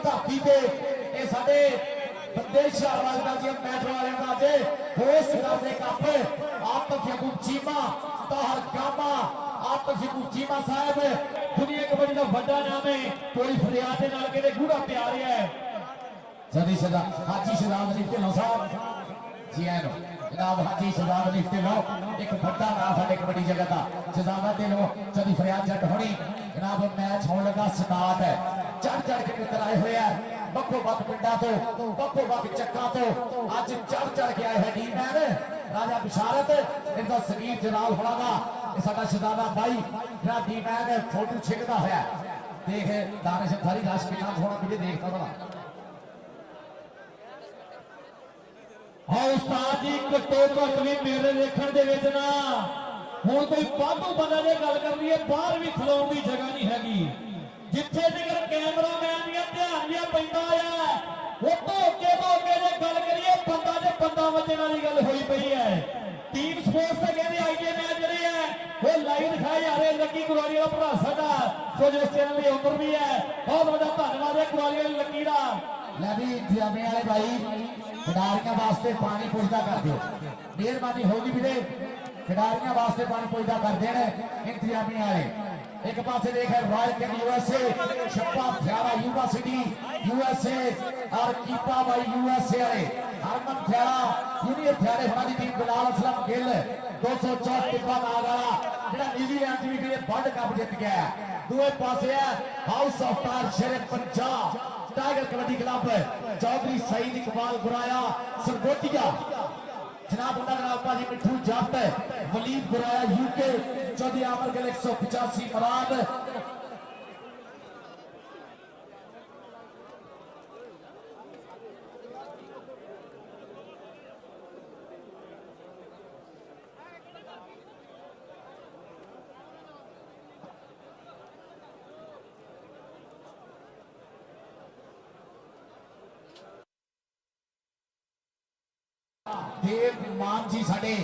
धरती से ये साडे बंदेश मैच वाले का अज होस्ट करते कप आतिफ याकूब चीमा ताहर गामा आतिफ याकूब चीमा साहब दुनिया कबड्डी का बड़ा नाम है कोई फरियाद के नाल कहते गूढ़ा प्यार है जदी सदा हाजी शहजाद अली ढिल्लों साहब जी आए जनाब हाजी शहजाद अली ढिल्लों एक बड़ा नाम साडे कबड्डी जगत का शहजादा ढिल्लों जदी फरियाद जट होनी जनाब मैच होने लगा स्टार्ट है चढ़ के मित्र आए हुए हैं बखो बख पिंडा तो बखो बख चक्का तो अज चढ़ के आए हैं टीम मैन राजा बिशारत इनका सगीर जलाल होगा साडा शहजादा भाई जरा टीम मैन फोटो छिकता होया देख दानिश थारी लाश कितना सोना मुझे देखता बड़ा हाँ उस्ताद जी घट्टो घट भी मेरे देखने दे विच ना हुण कोई वाधू बंदा ने गल करनी है बाहर भी खलोण की जगह नहीं हैगी जिथे जिगर कैमरामैन दियां ध्यान जिहा पैंदा आ वो धोके जे गल करिए बंदा ते बंदा वजन वाली गल होई पई है टीम स्पोर्ट्स ते कहंदे आईजे मैच ਜਿਹੜੇ है वो लाइव दिखाए जा रहे लक्की कुराली वाला भरा साडा सो जो इस चैनल की उम्र भी है बहुत बड़ा धन्यवाद है कुराली वाली लक्की दा लै भी इंतजामी वाले भाई खिडारियों वास्ते पानी पुछदा कर दिओ मेहरबानी होगी वीरे खिडारियों वास्ते पानी पुछदा कर देण इंतजामी वाले एक पासे देखे रॉयल किंग यूएसए छप्पा थ्यारा यूनिवर्सिटी यूएसए और कीपा भाई यूएसए वाले हरमन थ्यारा जूनियर थ्यारे हमारी टीम बिलाल असलम गिल 204 टिब्बा नागरा जेड़ा न्यूजीलैंड भी फिर वर्ल्ड कप जीत गया दूसरे पासे है हाउस ऑफ टार शेर पंजाब टाइगर कबड्डी क्लब चौधरी सईद इकबाल गुराया सरगोटिया जनाब उनका नाम भाजी मिठू जट वलीद गुराया यूके चौधरी आमर गिल 185 मराद देव मान जी साडे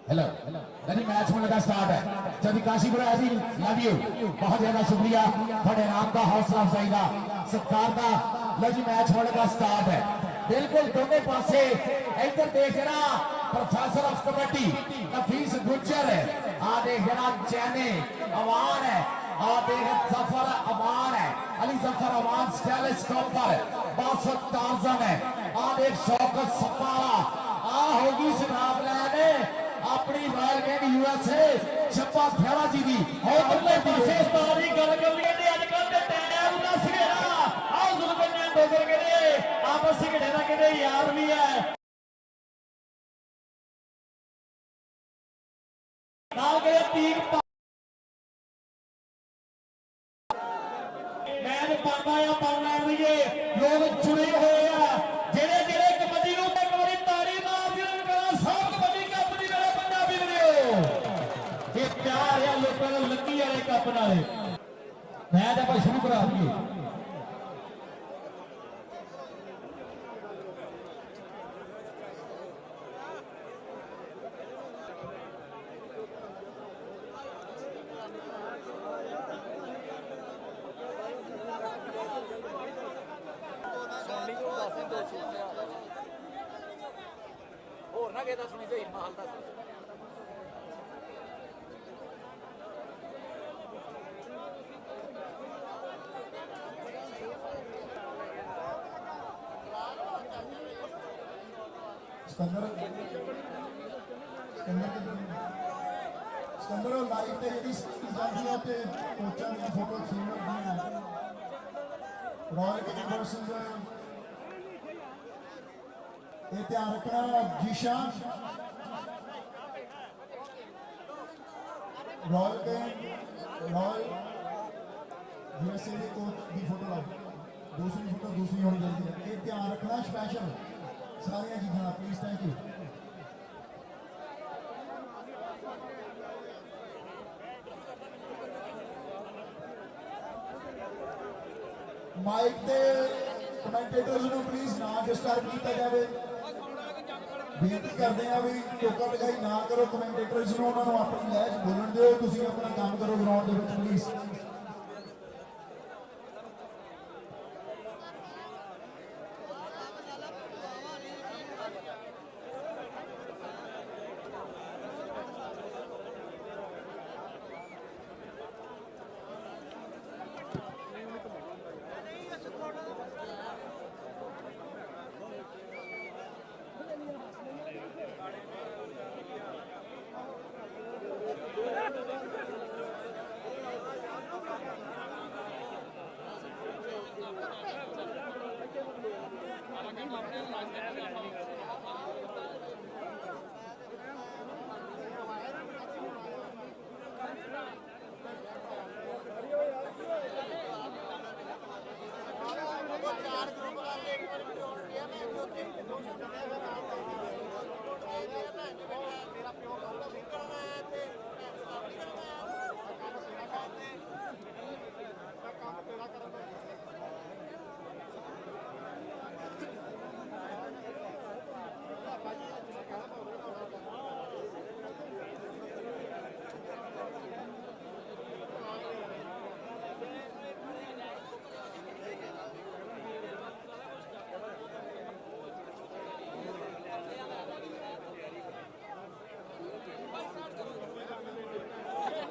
हेलो यानी मैच होने लगा स्टार्ट है जब काशीपुर है जी लव यू बहुत ज्यादा शुक्रिया बड़े नाम का हौसला अफजाई का सत्कार का लो जी मैच होने का स्टार्ट है बिल्कुल दोनों पासे इधर देख रहा प्रोफेसर ऑफ कबड्डी नफीस गुज्जर है आ देख रहा चैने अवान है देख जफर अमान है, अली जफर अमान स्टाइलिश टॉपर, बासठ टार्जन है। देख शौकत सपारा होगी शराब लैने अपनी रॉयल गैंग यूएसए छप्पा फैला जी दी उधरले पासे उस्ताद की गल कर लईए ते अजकल दे टाइम दा सिगड़ा आओ जुल्फे डोगर के आपस सिगड़े दा किते यार भी है नाल के तीक मैच पाना या पाना रहिए लोग चुने हुए हैं जेड़े जेड़े कबड्डी नूं एक बारी ताड़ी मार देण करा सब कबड्डी कप दी मेरे पंजाबी वीरो ये प्यार है लोगों को लक्की वाले कप नाले मैच ਆਪਾਂ शुरू करा दीए ਹੋਰ ਨਾ ਕਿਹਦਾ ਸੁਣੀ ਸਹੀ ਮਾਲ ਦਾ सिकंदर लाइव ते जेडी जाती है ते कोचा दी फोटो सीनियर दी है रॉयल किंग वर्सेस ये ध्यान रखना जीशान रॉयल यूएसए के कोच की फोटो लाओ दूसरी फोटो दूसरी होनी चाहिए ये ध्यान रखना स्पेशल सारिया चीज़ा प्लीज थैंक यू माइक ते कमेंटेटर्स ਨੂੰ प्लीज ना डिस्टर्ब किया जाए बेनती करते हैं भी टोका टकाई ना करो कमेंटेटर्स ਨੂੰ ਉਹਨਾਂ ਨੂੰ ਆਪਣੀ ਲਹਿਜ ਬੋਲਣ ਦਿਓ ਤੁਸੀਂ ਆਪਣਾ ਕੰਮ ਕਰੋ ਗਰਾਊਂਡ ਦੇ ਵਿੱਚ ਪਲੀਜ਼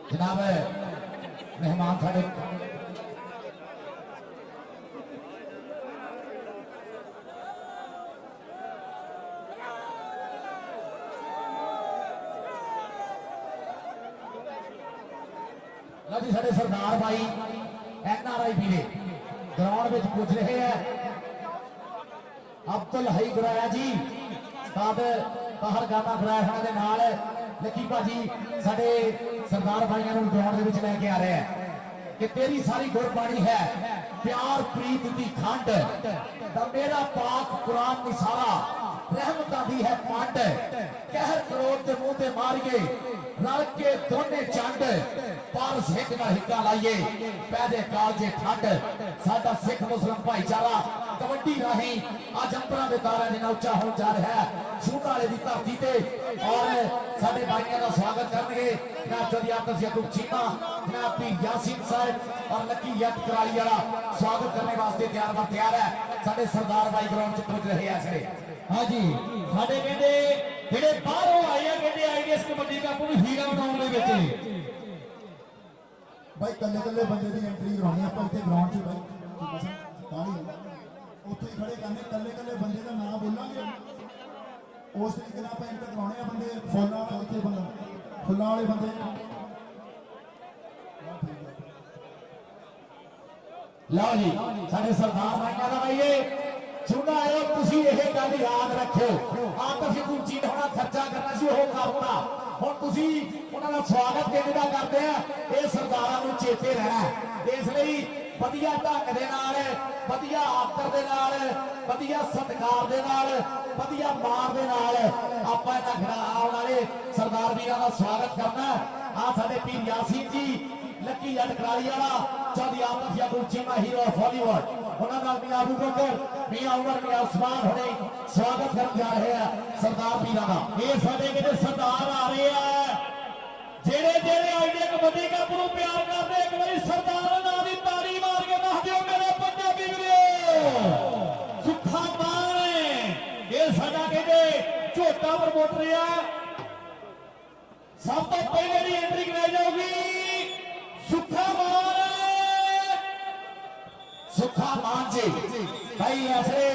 जनाब मेहमान साढ़े जी साढ़े सरदार भाई NRI वीरे ग्राउंड में पुज रहे हैं अब्दुल हई गुराया जी साद बाहर गाना गुराया के नाल लकी भाजी साढ़े सरदार भाइयों को ग्राउंड के लेके आ रहे हैं कि तेरी सारी गुरबाणी है प्यार प्रीत की खंड मेरा पाक कुरान निसारा रहमत दी है पंड कहर करोड़ के मुंह ते मारिए रल के दोने चंड पर सिख का हिक्का लाइए पैदे कालजे ठंड साडा सिख मुस्लिम भाईचारा कबड्डी राही अज अंबरां दे तारा जिन्ना उच्चा होण जा रहा है शूटा वाले की धरती ते और साडे भाइयों का स्वागत करनगे जनाब चौधरी आफताब याकूब चीमा जनाब पीर यासीन साहब और लकी यट कराली वाला स्वागत करने वास्ते तैयार है साडे सरदार भाई ग्राउंड च पहुंच रहे हैं हाँ जी साडे कहंदे जेड़े बाहरों आए हैं कहंदे आईडीएस कबड्डी कप नूं हीरा बनाउण दे विच ਬਾਈ ਕੱਲੇ ਕੱਲੇ ਬੰਦੇ ਦੀ ਐਂਟਰੀ ਕਰਾਉਣੀ ਆਪਾਂ ਇੱਥੇ ਗਰਾਊਂਡ 'ਚ ਬਾਈ ਤਾਂ ਹੀ ਉੱਥੇ ਹੀ ਖੜੇ ਕਰਨੇ ਕੱਲੇ ਕੱਲੇ ਬੰਦੇ ਦਾ ਨਾਮ ਬੋਲਾਂਗੇ ਉਸ ਤਰੀਕੇ ਨਾਲ ਆਪਾਂ ਐਂਟਰ ਕਰਾਉਣੇ ਆ ਬੰਦੇ ਫੁੱਲਾਂ ਇੱਥੇ ਬੰਦਾ ਫੁੱਲਾਂ ਵਾਲੇ ਬੰਦੇ ਲਓ ਜੀ ਸਾਡੇ ਸਰਦਾਰ ਭਾਈਆਂ ਦਾ ਭਾਈਏ ਚੁਣਾ ਆਇਓ ਤੁਸੀਂ ਇਹ ਗੱਲ ਯਾਦ ਰੱਖੋ ਆਤਫ ਗੁਰਜੀ ਨੇ ਹੁਣ ਖਰਚਾ ਕਰਨਾ ਸੀ ਉਹ ਕਰਤਾ ਹੁਣ ਤੁਸੀਂ ਉਹਨਾਂ ਦਾ ਸਵਾਗਤ ਕਿਹਦਾ ਕਰਦੇ ਆ ਇਹ ਸਰਦਾਰਾਂ ਨੂੰ ਚੇਤੇ ਰਹਿਣਾ ਇਸ ਲਈ ਵਧੀਆ ਢੰਗ ਦੇ ਨਾਲ ਵਧੀਆ ਆਦਰ ਦੇ ਨਾਲ ਵਧੀਆ ਸਤਿਕਾਰ ਦੇ ਨਾਲ ਵਧੀਆ ਮਾਣ ਦੇ ਨਾਲ ਆਪਾਂ ਇਹਨਾਂ ਖੜਾ ਆਉਣ ਵਾਲੇ ਸਰਦਾਰ ਵੀਰਾਂ ਦਾ ਸਵਾਗਤ ਕਰਨਾ ਆ ਸਾਡੇ ਪੀਰ ਯਾਸੀਨ ਜੀ ਲੱਕੀ ਜੱਟ ਕਰਾਲੀ ਵਾਲਾ ਚੌਧਰੀ ਆਤਫ ਯਾਕੂਬ ਚੀਮਾ ਹੀਰੋ ਆਫ ਬਾਲੀਵੁੱਡ ਉਹਨਾਂ ਨਾਲ ਮੀਆਂ ਅਬੂ ਬਕਰ ਮੀਆਂ ਉਮਰ ਮੀਆਂ ਉਸਮਾਨ ਹੁਣੇ ਸਵਾਗਤ ਕਰਨ ਜਾ ਰਹੇ ਆ ਸਰਦਾਰ ਵੀਰਾਂ ਦਾ ਇਹ ਸਾਡੇ ਕਿਤੇ ਸਰਦਾਰ ਆ ਰਹੇ ਆ ਜਿਹੜੇ ਆਈਡੀਆ ਕਬੱਡੀ ਕੱਪ ਨੂੰ ਪਿਆਰ ਕਰਦੇ ਇੱਕ ਵਾਰੀ ਸਰਦਾਰ ਨਾਂ ਦੀ ਤਾੜੀ ਮਾਰ ਕੇ ਦੱਸ ਦਿਓ ਮੇਰੇ ਪੰਜਾਬੀ ਵੀਰੋ ਸੁੱਖਾ ਮਾਨ ਇਹ ਸਾਡਾ ਕਹਿੰਦੇ ਝੋਟਾ ਪ੍ਰਮੋਟਰ ਆ ਸਭ ਤੋਂ ਪਹਿਲੇ ਦੀ ਐਂਟਰੀ ਕਰਾਈ ਜਾਊਗੀ ਸੁੱਖਾ ਮਾਨ ਜੀ ਭਾਈ ਐਸੇ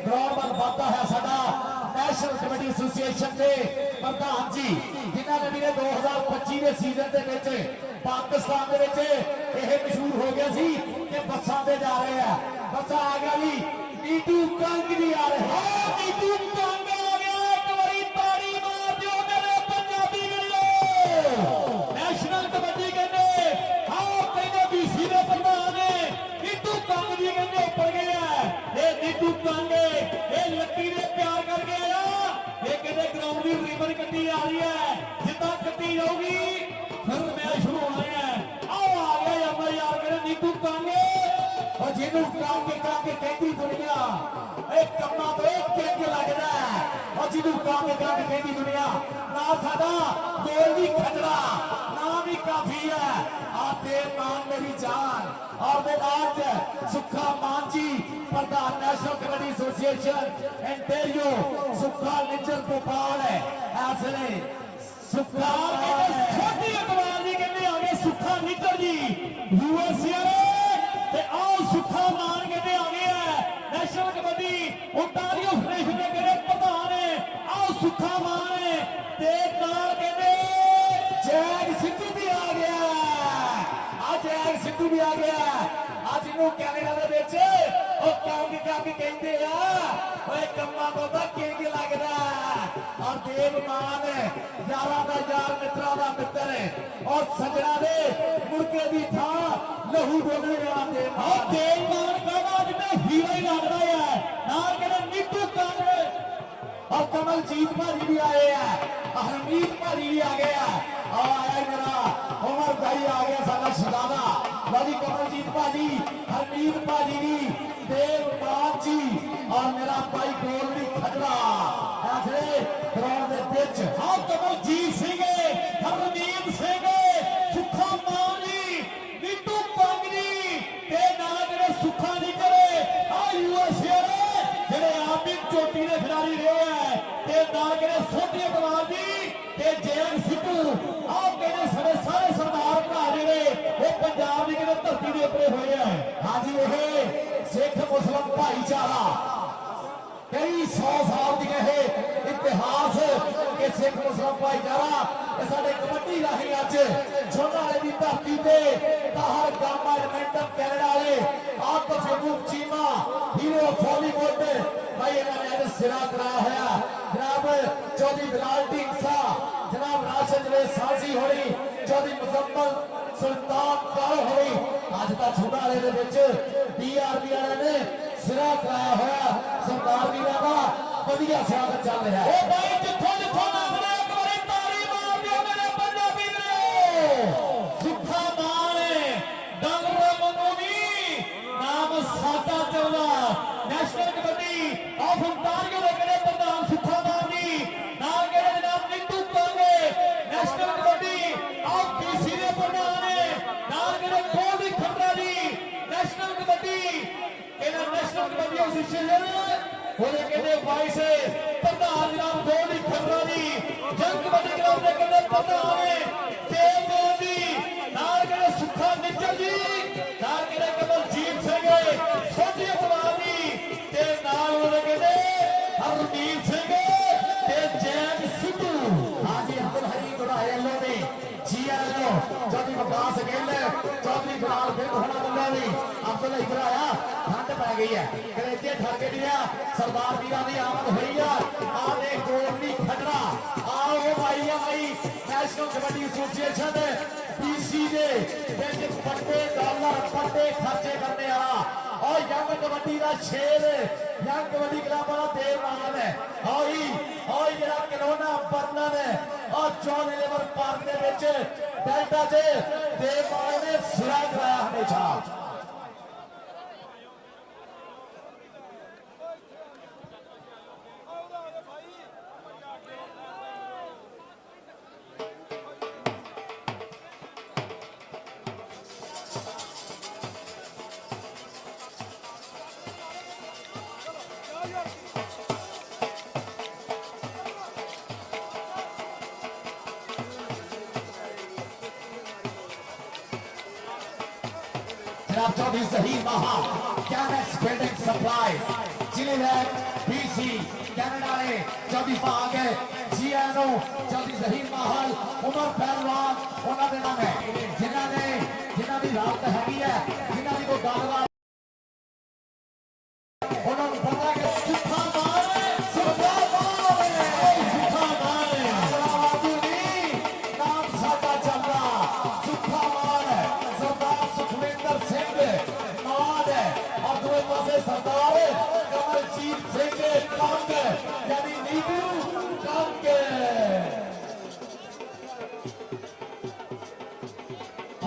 ਗਰਾਊਂਡ ਵੱਲ ਵੱਧਦਾ ਹੈ ਸਾਡਾ ਨੈਸ਼ਨਲ ਕਬੱਡੀ ਐਸੋਸੀਏਸ਼ਨ ਦੇ ਪ੍ਰਧਾਨ ਜੀ ਜਿਨ੍ਹਾਂ ਨੇ ਵੀਰੇ 2025 ਦੇ ਸੀਜ਼ਨ ਦੇ ਵਿੱਚ ਪਾਕਿਸਤਾਨ ਦੇ ਵਿੱਚ ਇਹ ਮਸ਼ਹੂਰ ਹੋ ਗਿਆ ਸੀ ਕਿ ਬੱਸਾਂ ਤੇ ਜਾ ਰਹੇ ਆ ਬੱਸਾਂ ਆ ਗਿਆ ਜੀ ਨੀਟੂ ਕੰਗ ਵੀ ਆ ਰਿਹਾ ਨੀਟੂ ਕੰਗ ਆ ਗਿਆ ਇੱਕ ਵਾਰੀ ਤਾੜੀ ਮਾਰ ਦਿਓ ਮੇਰੇ ਪੰਜਾਬੀ ਵੀਰੋ ਨੈਸ਼ਨਲ ਕਬੱਡੀ ਕਹਿੰਦੇ ਆਓ ਕਹਿੰਦੇ BC ਦੇ ਪ੍ਰਧਾਨ ਨੇ ਨੀਟੂ ਕੰਗ ਜੀ ਕਹਿੰਦੇ ਉੱਪਰ ਗਏ ਆ ਇਹ ਨੀਟੂ ਕੰਗ ਇਹ ਲੱਕੀ ਦੇ ਪਿਆਰ ਕਰ ਗਿਆ ਆ ਇਹ ਕਹਿੰਦੇ ਗਰਾਊਂਡ ਦੀ ਰਿਬਨ ਕੱਟੀ ਆ ਰਹੀ ਹੈ ਜਿੱਦਾਂ ਕੱਟੀ ਜਾਊਗੀ ਫਿਰ ਮੈਚ ਸ਼ੁਰੂ ਹੋਣਾ ਹੈ ਆਓ ਆ ਗਿਆ ਯਾਰ ਯਾਰ ਕਹਿੰਦੇ ਨੀਟੂ ਕੰਗ और जिन्हों काम के कहती दुनिया एक कम्मा तो एक किंग लगता है और जिन्हों काम के कहती दुनिया ना साडा गोल भी खतरा नाम भी काफी है आते मान मेरी जान और दे आज सुखा मान जी प्रधान नेशनल कबड्डी एसोसिएशन एंटेरियो सुखा निचर भोपाल है ऐसे सुखा छोटी अखबार जी कहते आगे सुखा निचर जी USA ਤੇ ਆਓ ਸੁੱਖਾ ਮਾਨ ਕਹਿੰਦੇ ਆ ਗਏ ਆ ਨੈਸ਼ਨਲ ਕਬੱਡੀ ਓਨਟਾਰੀਓ ਫੈਡਰੇਸ਼ਨ ਦੇ ਕਹਿੰਦੇ ਪ੍ਰਧਾਨ ਆਓ ਸੁੱਖਾ ਮਾਨ ਤੇ ਨਾਲ ਕਹਿੰਦੇ ਜੈਗ ਸਿੱਧੂ ਵੀ ਆ ਗਿਆ ਆ ਜੈਗ ਸਿੱਧੂ ਵੀ ਆ ਗਿਆ ਅੱਜ ਇਹਨੂੰ ਕੈਨੇਡਾ ਦੇ ਵਿੱਚ ਉਹ ਕੰਮ ਕਹਿੰਦੇ ਆ ਓਏ ਕੰਮਾਂ ਤੋਂ ਤਾਂ ਕਿੰਗ ਲੱਗਦਾ ਔਰ ਦੇਵ ਮਾਨ ਯਾਰਾਂ ਦਾ ਯਾਰ ਮਿੱਤਰਾਂ ਦਾ ਮਿੱਤਰ ਔਰ ਸੱਜਣਾ ਦੇ ਮੁਰਕੇ ਦੀ ਥਾਂ ਲਹੂ ਡੋਲਣੇ ਵਾਲਾ ਦੇਵ ਮਾਨ ਕਹਿੰਦਾ ਜਿਵੇਂ ਹੀਰਾ ਹੀ ਲੱਗਦਾ ਹੈ ਨਾਲ ਕਹਿੰਦੇ ਨੀਟੂ ਕੰਗ और कमलजीत भाजी भी आए हैं हरमीत भाजी भी आ गया और आया मेरा उमर भाई आ गया सारा शहजादा भाजी कमलजीत भाजी हरमीत भाजी भी देवपाल जी और मेरा भाई गोलडी खजरा ऐसे ग्राउंड के पिच हाँ कमलजीत सिंह हरमीत सिंह सुखा मान जी नीटू कंग जी ते नाल जेडे सुखा नहीं करे आ USA जेडे आप भी चोटी दे खिलाड़ी रहे हैं ते नाल कहते सोटी अखबार जी ते जैग सिद्धू आओ कहते सारे सारे सरदार भरा जेडे वो पंजाब की कहते धरती के उतरे हुए हैं हाँ जी ये सिख मुस्लिम भाईचारा कई 100 साल की इतिहास के सिख मुस्लिम भाईचारा साडे कबड्डी राही अज झोना वाले की धरती ते ताहर गामा एडमिंटन कैनेडा वाले आतफ यकूब चीमा हीरो बॉलीवुड भाई इन्होंने अज सिरा कराया होया जनाब चौधरी बिलाल ढींसा जनाब राशिद जवेद साजी होनी चौधरी मुजम्मल सुल्तान काल होनी अज का झोना वाले दे विच DRB वाले ने सिरा कराया होया सरदार वीरां दा वधिया स्वागत चल रहा है ओ भाई जिथों जिथों नाम ने एक बारी ताली मार दियो मेरे पंजाबी वीरो सुखा मान डंगरे मनोवी नाम सादा चौला नेशनल कबड्डी ऑफ ओंटारियो दे कहते प्रधान सुखा मान जी नाल कहते जनाब Neetu Kang national kabaddi of BC दे प्रधान नाल कहते गोल्डी खतरा जी नेशनल कबड्डी कहते नेशनल कबड्डी एसोसिएशन ਉਹਦੇ ਕਹਿੰਦੇ ਵਾਈਸ ਪ੍ਰਧਾਨ ਜਨਾਬ ਗੋਲਡੀ ਖਤਰਾ ਜੀ ਜੰਗ ਕਬੱਡੀ ਕਲੱਬ ਦੇ ਕਹਿੰਦੇ ਪ੍ਰਧਾਨ ਦੇਵ ਜੀ ਨਾਲ ਕਹਿੰਦੇ ਸੁੱਖਾ ਵੀਰ ਜੀ ਨਾਲ ਕਿਹੜੇ ਕਮਲਜੀਤ ਸਿੰਘ ਛੋਟੀ ਕੁਮਾਰੀ ਤੇ ਨਾਲ ਉਹਦੇ ਕਹਿੰਦੇ ਹਰਮੀਤ ਸਿੰਘ ਤੇ ਜੈਨ ਸਿੱਧੂ। ਹਾਂਜੀ ਅਬਦੁਲ ਹਰੀ ਗੁਰਾਏ ਵੱਲੋਂ ਵੀ ਜੀਆਰਓ ਚੌਧਰੀ ਵਿਕਾਸ ਗਿੱਲ ਚੌਧਰੀ ਗੁਲਾਲ ਸਿੰਘ ਹੋਣਾ ਵੱਲੋਂ ਵੀ ਅਬਦੁਲ ਹਰੀ ਗੁਰਾਇਆ ਠੰਡ ਪੈ ਗਈ ਹੈ ਕਲੇਜੇ ਠਰਕੇ ਦੀਆਂ ਸਰਦਾਰ ਵੀਰਾਂ ਦੀ ਆਮਦ ਹੋਈ ਆ ਆਹ ਦੇਖ ਕੋਟਲੀ ਖੱਟੜਾ ਆਓ ਭਾਈ ਨੈਸ਼ਨਲ ਕਬੱਡੀ ਐਸੋਸੀਏਸ਼ਨ ਪੀਸੀ ਦੇ ਵਿੱਚ ਵੱਡੇ ਡਾਲਰ ਵੱਡੇ ਖਰਚੇ ਕਰਨੇ ਵਾਲਾ और यंग कबड्डी का शेर यंग कबड्डी क्लब वाला देवमान है और जरा करोना बर्नर है और जॉन लेवर पार्क के विच डेल्टा से देवमान ने सिरा कराया हमेशा। जनाब चौधरी जहीर महा कैनेक्स बिल्डिंग सप्लाई जिलेलैंड बीसी कनाडा ने चौधरी भाग जीएनओ चौधरी जहीर महल उमर पहलवान उन्होंने नाम है जिन्हों की रात हैगी है जिन्हों की कोई गलबात उन्होंने पता कि सुखा मार सुखा नाम साडा चलदा सुखा मार सरदार सुखविंदर सिंह माद और दूसरे पासे सरदार कमलजीत सिंह कंग यानी नीतू कंग।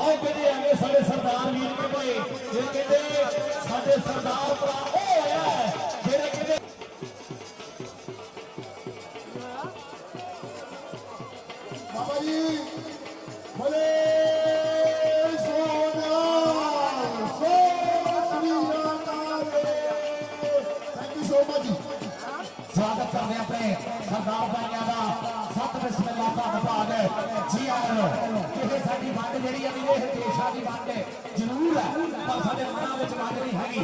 आओ कहते आगे साढ़े सरदार वीर कहते ये कहते साढ़े सरदार भरा ओ होया जेड़े कहते बाबा जी बोले सोना so thank you so much. स्वागत करते अपने सरदार भाइयों का सत बिस्मिल्ला धन्यवाद जी आए किसी साडी वंड जी अभी देशा की वंड जरूर है पर साडे मनां विच वंड नहीं हैगी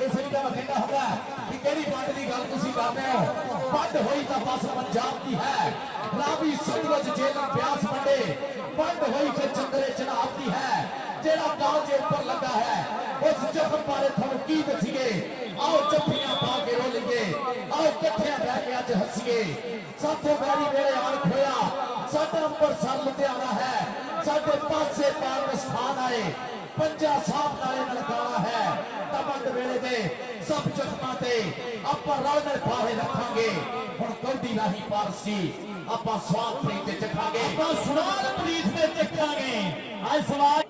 इसलिए मैं कहता होगा कि किहड़ी वंड की गल तुसीं कर रहे हो वंड होई तो बस पंजाब की है रावी सतलुज जेलम ब्यास वंडे वंड होई फिर चंद्रे चनाब की है जेड़ा गांव के ऊपर लगा है उस जख्म बारे तुहानूं की दसीए आओ जफ्फियां पा के रोलीए आओ इकट्ठे बह के अज हसीए साथों बैरी वेले आन खोया साडा अंबरसर लुधियाना है साडे पासे पाकिस्तान आए पंजा साहब नाले नलकाना है तबंद वेले दे सब जख्मां ते आपां रल मिल फाहे रखांगे हुण कौडी राही पारसी आपां स्वाद प्रीत ते चखांगे ਆਪਾਂ ਸਵਾਲ ਪ੍ਰੀਤ ਦੇ ਚੱਕਾਂਗੇ ਅੱਜ ਸਵਾਲ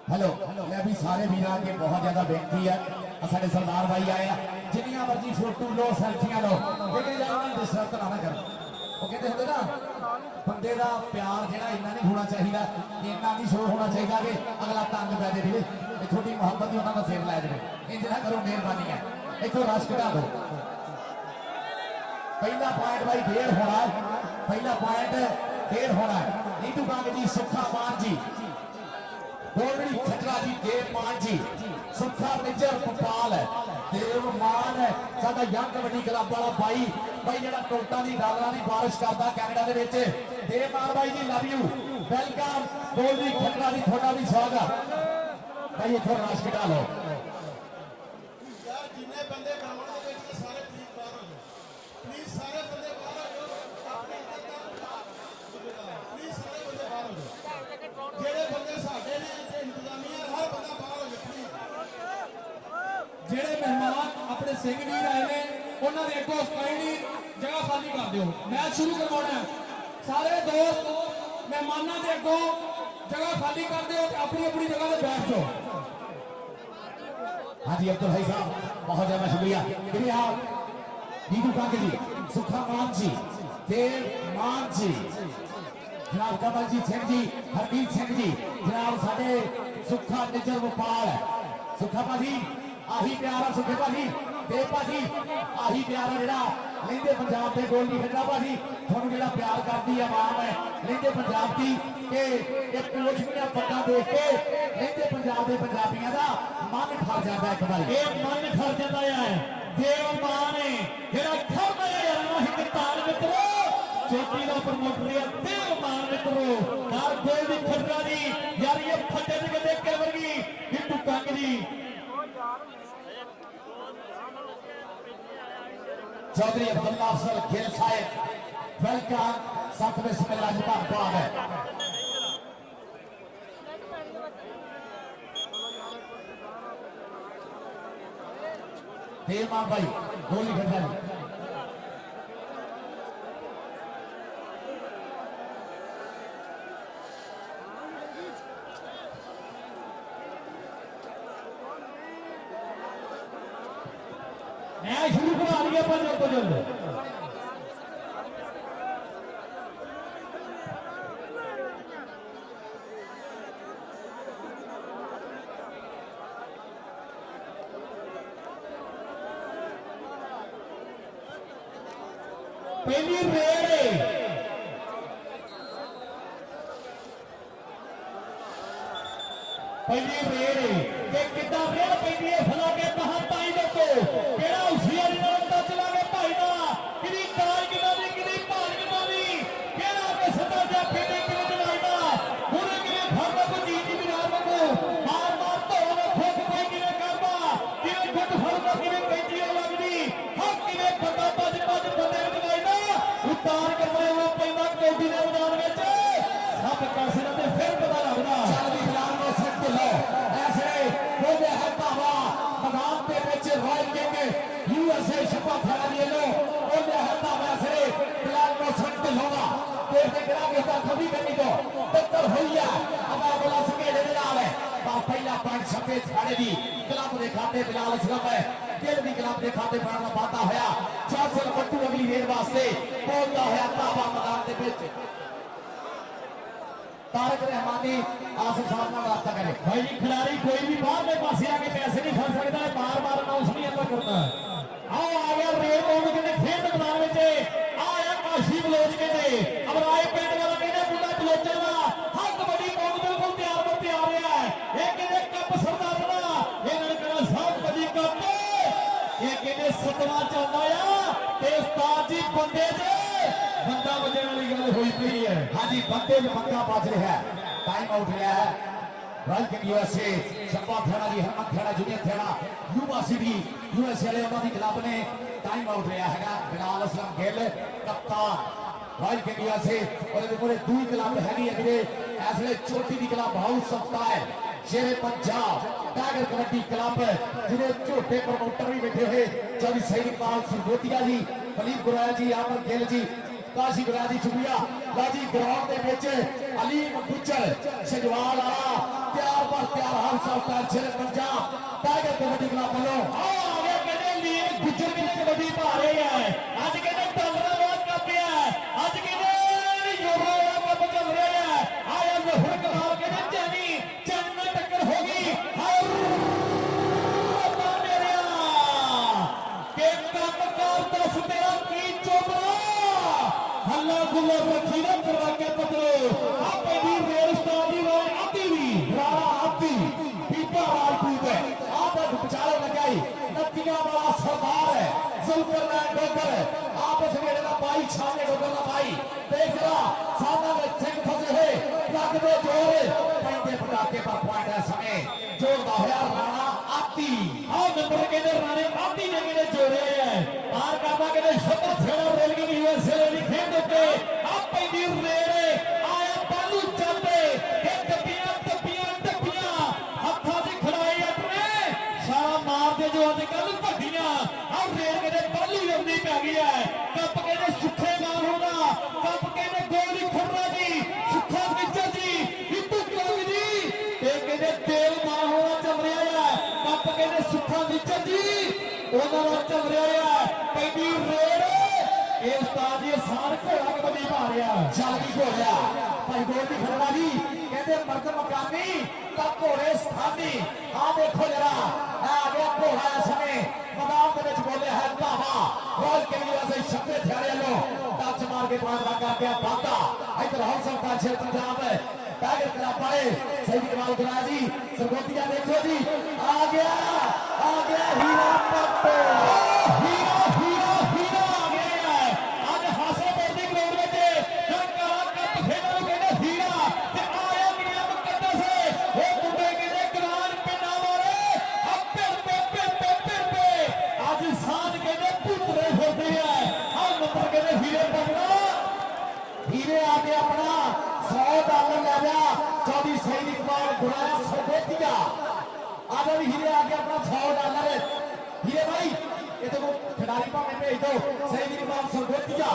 हेलो मैं भी सारे वीर के बहुत ज्यादा बेनती है साढ़े सरदार भाई आए जिन्नियां मर्जी फोटो लो सेल्फियां लो लेकिन डिस्टर्ब ना करो वो कहते होंगे ना बंदे का प्यार जो इन्ना नहीं होना चाहिए इन्ना नहीं शो होना चाहिए कि अगला तंग पै जाए थोड़ी मुहब्बत ही उन्होंने सिर लै जाए इंज ना करो मेहरबानी है इतों रश कटा दो पहला पॉइंट भाई डेढ़ होना है पहला पॉइंट डेढ़ होना है नीतू कांग जी सुखा मान जी गोलड़ी खटरा जी देवमान जी सुखा निजर गोपाल देवमान साडा यंग कबड्डी क्लब वाला भाई भाई जेड़ा टोटा दी डालरां दी बारिश करदा कैनेडा दे विच देवमान भाई जी लव यू वेलकम गोलड़ी खटरा दी थोड़ा भी स्वागत भाई इथों राश कटा लो यार जिन्ने बंदे ग्राउंड दे विच सारे प्लीज बाहर हो जाओ प्लीज सारे बंदे बाहर हो जाओ अपनी इज्जत दा प्लीज सारे बंदे बाहर हो जाओ जेड़े बंदे साडे ने इंतजामिया हर बंदा बाहर हो जाए ਜਿਹੜੇ ਮਹਿਮਾਨ ਆਪਣੇ ਸਿੰਘ ਵੀਰ ਆਏ ਨੇ ਉਹਨਾਂ ਦੇ ਅੱਗੋਂ ਸਪੈਸ਼ਲੀ ਜਗ੍ਹਾ ਖਾਲੀ ਕਰ ਦਿਓ ਮੈਚ ਸ਼ੁਰੂ ਕਰਵਾਉਣਾ ਸਾਰੇ ਦੋਸਤ ਮਹਿਮਾਨਾਂ ਦੇ ਅੱਗੋਂ ਜਗ੍ਹਾ ਖਾਲੀ ਕਰ ਦਿਓ ਤੇ ਆਪਣੀ ਆਪਣੀ ਜਗ੍ਹਾ ਤੇ ਬੈਠ जाओ। हाँ जी अब्दुल भाई साहब बहुत ज्यादा शुक्रिया फिर आप नीतू कांग जी सुखा मान जी देवमान जी जनाब कमलजीत सिंह जी हरमीत सिंह जी जनाब साडे सुखा निजर गोपाल सुखा भाजी आही प्यारा सुखे भाजी देव भाजी आही प्यारा जेड़ा ਲਹਿੰਦੇ ਪੰਜਾਬ ਦੇ ਗੋਲ ਨਹੀਂ ਖੇਡਣਾ ਭਾਜੀ ਤੁਹਾਨੂੰ ਜਿਹੜਾ ਪਿਆਰ ਕਰਦੀ ਆਵਾਮ ਹੈ ਲਹਿੰਦੇ ਪੰਜਾਬ ਦੀ ਕਿ ਇਹ ਕੋਚ ਦੀਆਂ ਪੱਗਾਂ ਦੇਖ ਕੇ ਲਹਿੰਦੇ ਪੰਜਾਬ ਦੇ ਪੰਜਾਬੀਆਂ ਦਾ ਮਨ ਠਰ ਜਾਂਦਾ ਇੱਕ ਵਾਰੀ ਇਹ ਮਨ ਠਰ ਜਾਂਦਾ ਹੈ ਦੇਵ ਮਾਨ ਹੈ ਜਿਹੜਾ ਖੜਦਾ ਹੈ ਯਾਰਾਂ ਹਿੱਕ ਤਾਲ ਮਿੱਤਰੋ ਚੋਟੀ ਦਾ ਪ੍ਰਮੋਟਰ ਹੈ ਦੇਵ ਮਾਨ ਮਿੱਤਰੋ ਨਾਲ ਗੋਲ ਦੀ ਖੜਰਾ ਦੀ ਯਾਰ ਇਹ ਫੱਟੇ ਦੇ ਕਿਤੇ ਕੇਵਰ ਗਈ ਬਿੱਟੂ ਕੰਗ ਦੀ चौधरी अब्दुल्ला अफजल खेल साहब वेलकम सातवें सम्मेलन का भाग है देवमान भाई गोली खड़ा मैच शुरू करा दिया पर जल्द तो जल्द पहली रेड पहली रेड कितना रेड पैदी है फला के कहा ताई दसो केड़ा हुशियारी नाल टच लागे भाई दा किदी कार किदा दी किदी भाल किदा दी केड़ा के सदा जा फेरे किने चलाईदा हुने किने फड़दा को जी जी बिना मको मार मार धोवे ठोक कोई किने करदा किने गुट फड़दा किने कैंची लगदी हक किने बंदा भज भज बंदे चलाईदा उतार के मरे हो पैंदा कौडी दे मैदान विच सब पासे ते फिर पता लगदा चलदी फिलहाल में सिर लो ऐसे बोले है तावा मैदान के बीच रॉयल किंग यूएसए शपा खड़ा दिए लो बोले है तावा ऐसे फिलहाल में सिर लोगा देख के गिरा के ता कभी नहीं तो टक्कर हुई है अब बोला सकेड़े दे नाल है पहला पॉइंट सफेद खाड़े दी क्लब दे खाते बिलाल असलम है दिल दी क्लब दे खाते बनना पाता होया चासल पट्टू अगली रेड वास्ते बोलता होया तावा मैदान के बीच तारक रहमानी आसिफ साहब नाल रब्ता करे भाई जी खिलाड़ी कोई भी बाहर में पासे आके पैसे नहीं खा सकता है बार बार अनाउंस नहीं आता करता आओ आ गया रेड बॉल के खेल मैदान में आया काशी बलोच के अब राय पिंड वाला कहने मुंडा बलोचन का हर कबड्डी बॉल बिल्कुल तैयार है ये कहते कप सरदार दा इन्होंने कहना साहब कदी कप ये कहते सतवां चाहता आ ते उस्ताद जी बंदे जे बंदा बजने वाली गल होई पई है हाँ जी बंदे जो बंदा बज रहा है टाइम आउट रहा है रॉयल किंग यूएसए शब्बा थेड़ा जी हरमन थेड़ा जूनियर थेड़ा युवा सिटी यूएसए वाले उन्होंने क्लब ने टाइम आउट रहा है बिलाल असलम गिल कप्तान रॉयल किंग यूएसए और पूरे दूई क्लब हैगी अगले ऐसे छोटी the club house of tyre Shere Punjab tiger kabaddi club जिन्हें झोटे प्रमोटर भी बैठे हुए चौधरी सईद इकबाल सरगोतिया जी फलीप गुराया जी आमर गिल जी काशी गुराजी चुपिया लाजी ग्राउंड के बीच अलीम गुजर सजवाल आला तैयार पर तैयार हर साल का शेर पंजाब टाइगर कबड्डी क्लब वालों आ गया कहते लिए गुजर के कबड्डी पा रहे हैं आज कहते डॉलर बहुत कप है आज कहते यूरो कप चल रहा है आया जहर कमाल कहते चैनी चैन में टक्कर होगी हर मेरे के कप का दस तेरा की चोबरा हल्ला गुल्ला रखी ना करवा के पतलो आप भी रेल स्टार दी वाली आती भी राणा आती पीपा राजपूत है आप बेचारे लगाई नदियां वाला सरदार है जुल्फरनैन डोगर आपस में ना भाई छाने डोगर ना भाई देख रहा सामने में सिंह फंसे हुए लग दे जोर पैंदे पटाखे पर पॉइंट है समय जोर दा होया राणा आती आओ नंबर के राणे आती ने के जोड़े है पार करना के शब्द छेड़ा रेल की यूएसए ने खेल के आप पैदी रेड आया बालू चलते ये टपियां हत्था दी खड़ाई अपने सारा मार दे जो आजकल भड्डियां और रेल के बालू जल्दी पै गई है कप के सुखे नाल होना कप के गोली खड़रा जी सुखा विचर जी बिट्टू कंग जी ते कहते तेल मां होना चल रहा है कप के सुखा विचर जी उन्होंने चल रहा है पैदी रेड ये उस्ताद जी सार घोड़ा कबड्डी पा रहा चल भी घोड़ा भाई गोल की खड़ा जी कहते मर्द मकानी तब घोड़े स्थानी आ देखो जरा आ गया घोड़ा समय मैदान के बोले है तावा रॉयल किंग यूएसए के बाद करते हैं वादा इधर हौसला का शेर पंजाब टाइगर क्लब वाले सही कमाल करा जी सरगोतिया देखो जी आ गया हीरा पट्टो हीरा हीरा हीरा आ गया है आज हासिलपुर ਦੀ ਗਰਾਊਂਡ ਵਿੱਚ ਜਨਕਾਰਾ ਕੱਪ ਖੇਡਣ ਨੂੰ ਕਹਿੰਦੇ ਹੀਰਾ ਤੇ ਆਇਆ ਮਿਲਿਆ ਮੁਕੱਦਸ ਉਹ ਮੁੰਡੇ ਕਹਿੰਦੇ ਕਰਾਨ ਪਿੰਡਾਂ ਵਾਲੇ ਆ ਪੇ ਅੱਜ ਸਾਧ ਕਹਿੰਦੇ ਪੁੱਤਰੇ ਫਿਰਦੇ ਆ ਆ ਨੰਬਰ ਕਹਿੰਦੇ ਹੀਰੇ ਪਟਨਾ हीरे आगे अपना $100 ले जा 24 सही इकबाल गुराया सरगोतिया आगे भी हीरे आगे अपना $100 हीरे भाई ये तो खिलाड़ी भावे भेज दो सही इकबाल सरगोतिया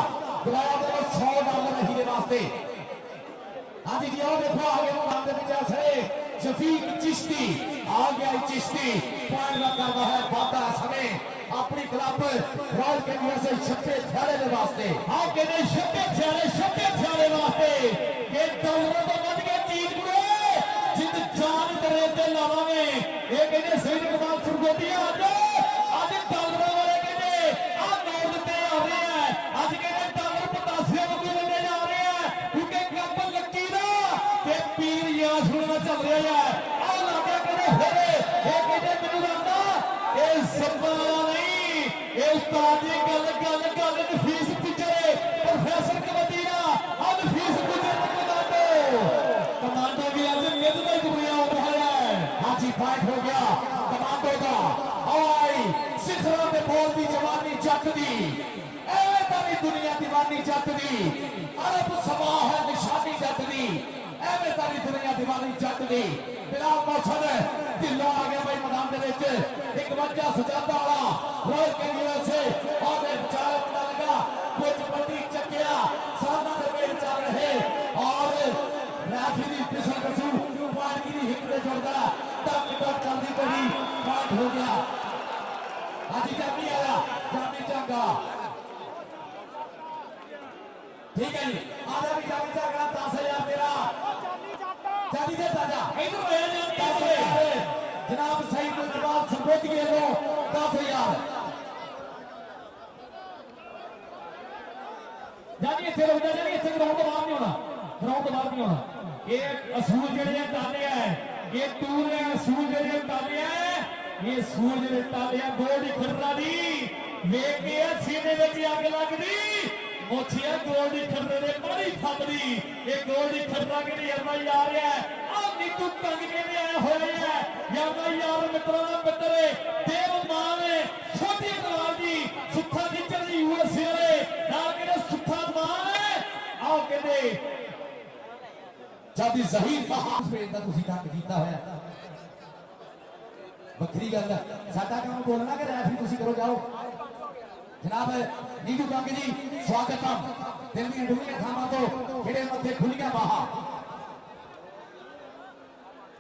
गुराया दे $100 हीरे वास्ते हाँ जी आओ देखो आगे मैदान के पीछे से शफीक चिश्ती आ गया चिश्ती पॉइंट रख करता है वादा समय अपनी क्लब रॉयल कैंडिया से 26 खिलाड़ी वास्ते हाँ कहते 26 खिलाड़ी वास्ते ये डॉलरों तो बढ़ के चीज गुड़े जिंद जान करे ते लावांगे ये कहते सही इकबाल सरगोतिया आज डॉलरों वाले कहते आ नोट ते आ रहे हैं आज कहते डॉलर पतासे वांगू बंदे जा रहे हैं क्योंकि कप लक्की दा ते पीर यासूर में चल रहा है आ लागे कहते होरे ये कहते मैनू लगदा ये सब्बा नहीं ये उस्ताद जी गल नफीस पिक्चर प्रोफेसर कबड्डी दा आ नफीस पिक्चर कमांडो भी आज मिड में दुनिया हो रहा है हाँ जी फाइट हो गया कमांडो का आई सिखरा पे बोल दी जवानी जट दी एवें तारी दुनिया दीवानी जट दी अरब समा है निशानी जट दी एवें तारी दुनिया दीवानी जट दी बिलाल मौसम ढिल्लो आ गया भाई मैदान दे विच 51 सजादा वाला रॉयल कैंडिया से और बेचारा पता लगा कुछ बड़ी चक्किया सादा दे पेड़ चल रहे और राफी दी फिसल कसू पॉइंट की हिट पे जोड़दा टक चलदी पड़ी पॉइंट हो गया हाजी जामी आया जामी चंगा ठीक है जी आजा भी जामी चंगा 10,000 तेरा जामी से ताजा इधर आया जामी 10,000 जनाब सईद इकबाल सरगोतिया को 10,000 जानी इत्थे रुक जा जानी इत्थे ग्राउंड तो बाहर नहीं होना ग्राउंड तो बाहर नहीं होना ये असूल जेड़े ताले है ये टूर है असूल जेड़े ताले है ये सूल जेड़े ताले है गोल दी खड़रा दी वेख के सीने विच अग लगदी मोछिया गोल दी खड़रे दे बड़ी फटदी ये गोल दी खड़रा के यरमा यार है आ नीतू तंग के आया होया है यरमा यार मित्रों दा मित्र देव मान छोटी कलाल जी सुखा टीचर जी यूएसए वाले नाल के सुखा मान आओ कहते जब जहीर महान स्पेन का तुसी तंग कीता होया बखरी गल साडा काम बोलना कि रैफरी तुसी करो जाओ जनाब नीतू कंग जी स्वागतम दिल दी डुंगियां थावां तो जेड़े मथे खुलियां बाहां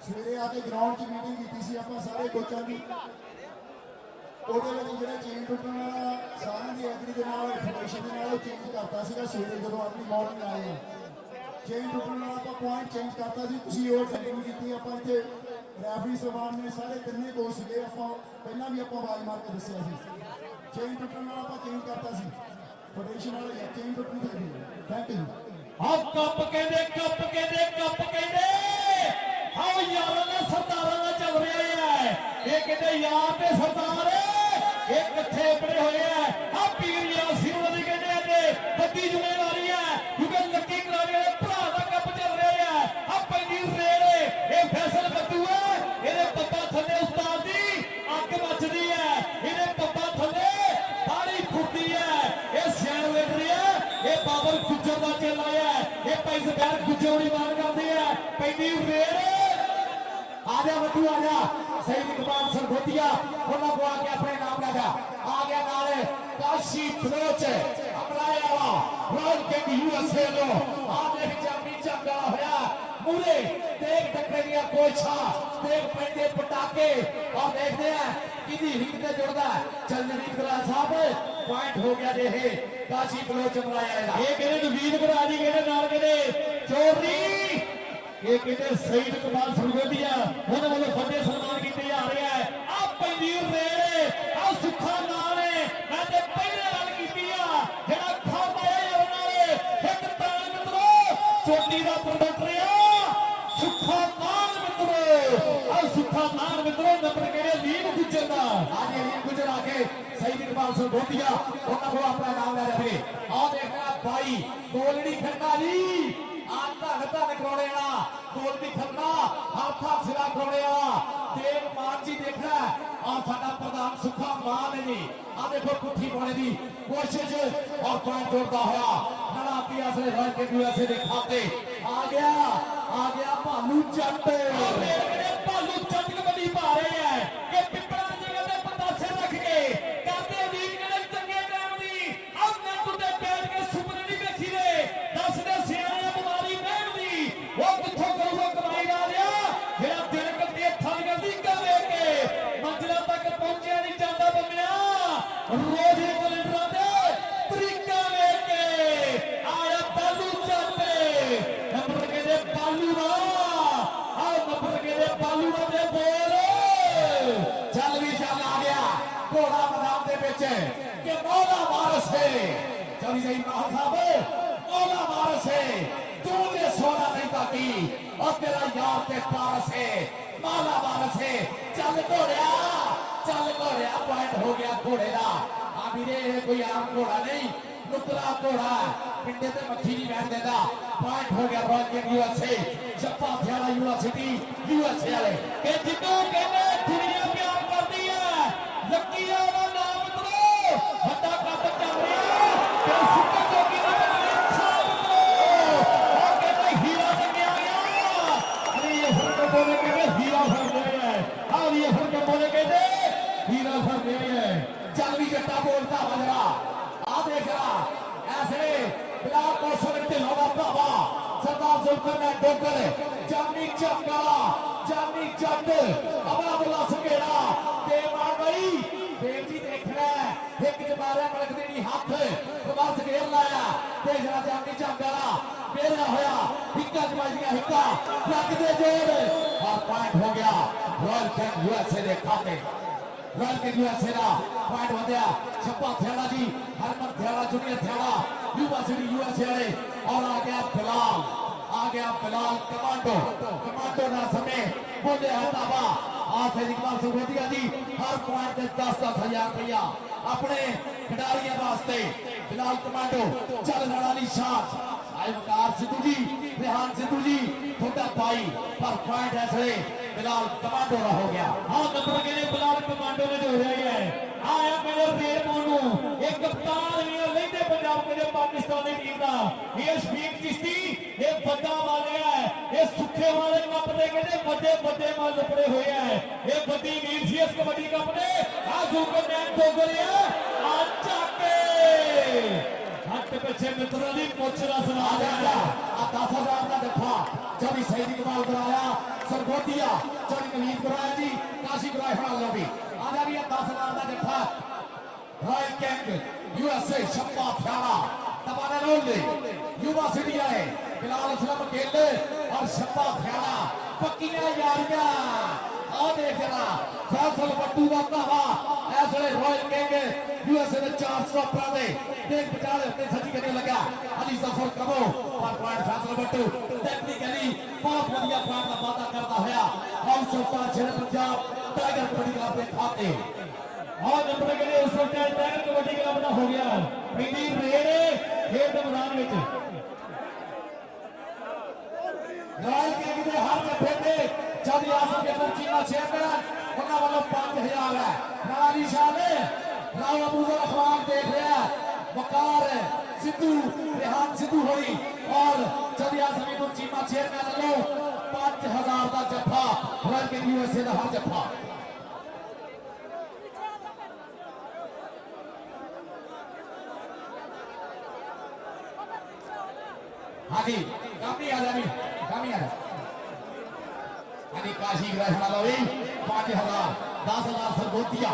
ਸਵੇਰੇ ਆ ਕੇ ਗਰਾਊਂਡ 'ਚ ਮੀਟਿੰਗ ਕੀਤੀ ਸੀ ਆਪਾਂ ਸਾਰੇ ਕੋਚਾਂ ਦੀ ਉਹਦੇ ਵਿੱਚ ਜਿਹੜਾ ਚੇਂਜ ਟੁੱਟਣ ਵਾਲਾ ਸਾਰਿਆਂ ਦੀ ਐਗਰੀ ਦੇ ਨਾਲ ਇਨਫੋਰਮੇਸ਼ਨ ਦੇ ਨਾਲ ਉਹ ਚੇਂਜ ਕਰਤਾ ਸੀਗਾ ਸਵੇਰੇ ਜਦੋਂ ਆਪਣੀ ਮਾਰਨਿੰਗ ਆਏ ਚੇਂਜ ਟੁੱਟਣ ਵਾਲਾ ਆਪਾਂ ਪੁਆਇੰਟ ਚੇਂਜ ਕਰਤਾ ਸੀ ਤੁਸੀਂ ਉਹ ਕੰਟੀਨਿਊ ਕੀਤੀ ਆਪਾਂ ਇੱਥੇ ਰੈਫਰੀ ਸਾਹਿਬਾਨ ਨੇ ਸਾਰੇ ਤਿੰਨੇ ਕੋਚ ਸੀਗੇ ਆਪਾਂ ਪਹਿਲਾਂ ਵੀ ਆਪਾਂ ਆਵਾਜ਼ ਮਾਰ ਕੇ ਦੱਸਿਆ ਸੀ ਚੇਂਜ ਟੁੱਟਣ ਵਾਲਾ ਆਪਾਂ ਚੇਂਜ ਕਰਤਾ ਸੀ ਫੈਡਰੇਸ਼ਨ ਵਾਲੇ ਚੇਂਜ ਟੁੱਟਣੀ ਚਾਹੀਦੀ ਥੈਂਕ ਯੂ ਆ ਕੱਪ ਕਹਿੰਦੇ ਆਓ ਯਾਰਾਂ ਦਾ ਸਰਦਾਰਾਂ ਦਾ ਚੱਲ ਰਿਹਾ ਹੈ ਇਹ ਕਹਿੰਦੇ ਯਾਰ ਤੇ ਸਰਦਾਰ ਇਹ ਇਕੱਠੇ ਬੜੇ ਹੋਏ ਆ ਪੀਰ ਯਾਸੀਨ ਵਾਲੀ ਕਹਿੰਦੇ ਅੱਗੇ ਵੱਡੀ ਜ਼ਿੰਮੇਵਾਰੀ ਹੈ ਕਿਉਂਕਿ ਲੱਕੀ ਕਰਾਰੇ ਵਾਲੇ ਭਰਾ ਦਾ ਕੱਪ ਚੱਲ ਰਿਹਾ ਹੈ ਆ ਪੈਂਦੀ ਰੇੜ ਇਹ ਫੈਸਲ ਬੱਤੂ ਹੈ ਇਹਦੇ ਪੱਪਾ ਥੱਲੇ ਉਸਤਾਦ ਦੀ ਅੱਗ ਮੱਚਦੀ ਹੈ ਇਹਦੇ ਪੱਪਾ ਥੱਲੇ ਦਾੜੀ ਫੁੱਟਦੀ ਹੈ ਇਹ ਸਿਆਣ ਲੀਡਰ ਹੈ ਇਹ ਬਾਬਰ ਗੁੱਜਰ ਦਾ ਚੇਲਾ ਹੈ ਇਹ ਭਾਈ ਜ਼ਬੈਰ ਗੁੱਜਰ ਦੀ ਮਾਨ ਕਰਦੇ ਆ ਪੈਂਦੀ ਰੇੜ आजा बतू आजा सईद इकबाल सरगोतिया उन्होंने को आके अपने नाम लगा आ गया नाले काशी बलोच अपनाया हुआ रॉयल किंग यूएसए लो आ देख जामी चंगा होया मूरे देख टकरे दिया कोछा देख पैंदे पटाके और देखते हैं किदी हिट ते जुड़दा चल नवीन गुराल साहब पॉइंट हो गया जे काशी बलोच अपनाया ये कहते नवीन गुराल जी कहते नाल कहते चोर नहीं ये कहते सईद इकबाल सरगोतिया उन्होंने वालों बड़े सन्मान किए जा रहे हैं आ पैंदी रेड़ आ सुखा नाल है मैं ते पहले गल कीती आ जेड़ा खाता है उन्होंने ਨੰਬਰ ਕਿਹੜੇ ਲੀਨ ਗੁੱਜਰ ਦਾ आज ये लीन गुजर आके सही इकबाल से गोतिया उन्होंने अपना नाम ले रहे आओ देखना भाई गोलड़ी खन्ना जी आज धन धन करोड़े वाला गोलड़ी खन्ना हाथ हाथ सिरा करोड़े वाला देव मान जी देखना और साडा प्रधान सुखा मान है जी आ देखो पुट्ठी पाने की कोशिश और पॉइंट जोड़ता हुआ नड़ा पिया से रन के यूएसए के खाते आ गया भालू जट ਭਾਲੂ ਚੱਟ ਕਬੱਡੀ ਪਾ ਰਹੇ ਆ ਕਿ ਪਿੱਪਲਾਂ ਦੀ ਜਗ੍ਹਾ ਤੇ ਪਤਾਸੇ ਰੱਖ ਕੇ ਕਰਦੇ ਵੀਰ ਜਿਹੜੇ ਚੰਗੇ ਟਾਈਮ ਦੀ ਆਹ ਨੈਟ ਉੱਤੇ ਬੈਠ ਕੇ ਸੁਪਨੇ ਨਹੀਂ ਵੇਖੀ ਦੇ ਦੱਸਦੇ ਸਿਆਣੇ ਬਿਮਾਰੀ ਮਹਿਮ ਦੀ ਉਹ ਕਿੱਥੋਂ ਕਰੂਗਾ ਕਮਾਈ ਲਾ ਲਿਆ ਜਿਹੜਾ ਦਿਲ ਕੱਟੇ ਥੱਲ ਕਰਦੀ ਕਵੇ ਕੇ ਮੰਜ਼ਿਲਾਂ ਤੱਕ ਪਹੁੰਚਿਆ ਨਹੀਂ ਜਾਂਦਾ ਬੰਮਿਆ ਰੋਜ਼ ਹੀ ਕੈਲੰਡਰਾਂ ਦੇ ਤਰੀਕਾ ਵੇਖ ਕੇ ਆਇਆ ਭਾਲੂ ਚੱਟ ਨੰਬਰ ਕਹਿੰਦੇ ਭਾਲੂ ਦਾ पालू दे बोल चल भी चल आ गया घोड़ा मैदान दे विच कि मौला वारस है चली गई माहौल साहब मौला वारस है तू ने सोना नहीं ताकी और तेरा यार ते पारस है मौला वारस है चल घोड़िया पॉइंट हो गया घोड़े का आ वीरे कोई आम घोड़ा नहीं नुकरा घोड़ा पिंडे ते मक्खी नहीं बैठ देता पॉइंट हो गया रॉयल किंग यूएसए जप्पा थियाला यूनिवर्सिटी यूएसए वाले कि जिन्हों कहने दुनिया प्यार करती है लकीया का नाम मित्रो बड़ा कद चल रहा ते सुपर जोगी ने अच्छा मित्रो और कहते हीरा बन गया अरे ये फर्क बोले कहते हीरा फर गया है और ये फर्क बोले कहते हीरा फर गया है चल भी जट्टा बोलता बजरा आ देख रहा ऐसे बिलाल मौसम ढिलों का भावा सरदार जुल्फर ने डोगर जानी चमकाला जानी जट अबादुल्ला संघेड़ा देव आ गई देव जी देख रहा है एक जबारे मलक देनी हाथ बस घेर लाया ते जरा जानी चमकाला मेरा होया हिक्का जमाई दिया हिक्का लग दे जोर और पॉइंट हो गया रॉयल किंग यूएसए दे खाते रॉयल किंग यूएसए का पॉइंट वधिया छप्पा थियाला जी हरमन थियाला जूनियर थियाला यूनिवर्सिटी यूएसए वाले और आ गया बिलाल कमांडो ना समय बोले हटावा आज इकबाल सिंह जी हर पॉइंट पे 10,000 रुपया अपने खिडारियों वास्ते बिलाल कमांडो चल लड़ा निशान आए वकार सिद्धू जी रेहान सिद्धू जी थोड़ा भाई पर पॉइंट ऐसे बिलाल कमांडो ना हो गया हाँ नंबर कहने बिलाल कमांडो ने जो रह गया है आया कहने रेल मोनू एक कप्तान भी लेते पंजाब कहने पाकिस्तान की टीम का ये शफीक चिश्ती ये बड़ा वाले है ये सुखे वाले कप दे कहने बड़े बड़े माल लपड़े हुए हैं ये बड़ी वीर सीएस कबड्डी कप ने आज ऊपर मैच डोगर है आज जाके हट पीछे मित्रों की पोछरा सुना आ दिया 10,000 का जफा चौबी सही इकबाल कराया सरगोटिया चौबी नवीन कराया जी काशी कराया हड़ा लो भी आ जा भी 10,000 का जफा रॉयल किंग यूएसए शप्पा फ्याला दबाने रोल दे यूनिवर्सिटी आए बिलाल असलम अकेले और शप्पा फ्याला पक्कियां यारियां आ देख रहा फैसल बट्टू का धावा ऐसे रॉयल किंग यूएसए ने 4 स्टॉपर दे देख बचाले अपने सजी करने लगा अली जफर कबो पर पॉइंट फैसल बट्टू टेक्निकली बहुत बढ़िया पॉइंट का वादा करता होया हाउस सुल्तान शेर पंजाब टाइगर कबड्डी क्लब के खाते और नंबर के लिए उस वक्त टाइगर कबड्डी क्लब का हो गया पिंडी रेड खेल के मैदान में रॉयल किंग के हर जफे ते चौधरी आसम के चीमा चेयरमैन उन्होंने वालों 5,000 है नाली शाह ने राव अबूजर अखबार देख रहा है वकार सिद्धू रेहान सिद्धू होई और चौधरी आसम के चीमा चेयरमैन वालों 5,000 का जफा रॉयल किंग यूएसए का हर जफा हाँ जी काफी आ जानी काफी आ काशी ग्रहणावी 5,000 10,000 सरगोतिया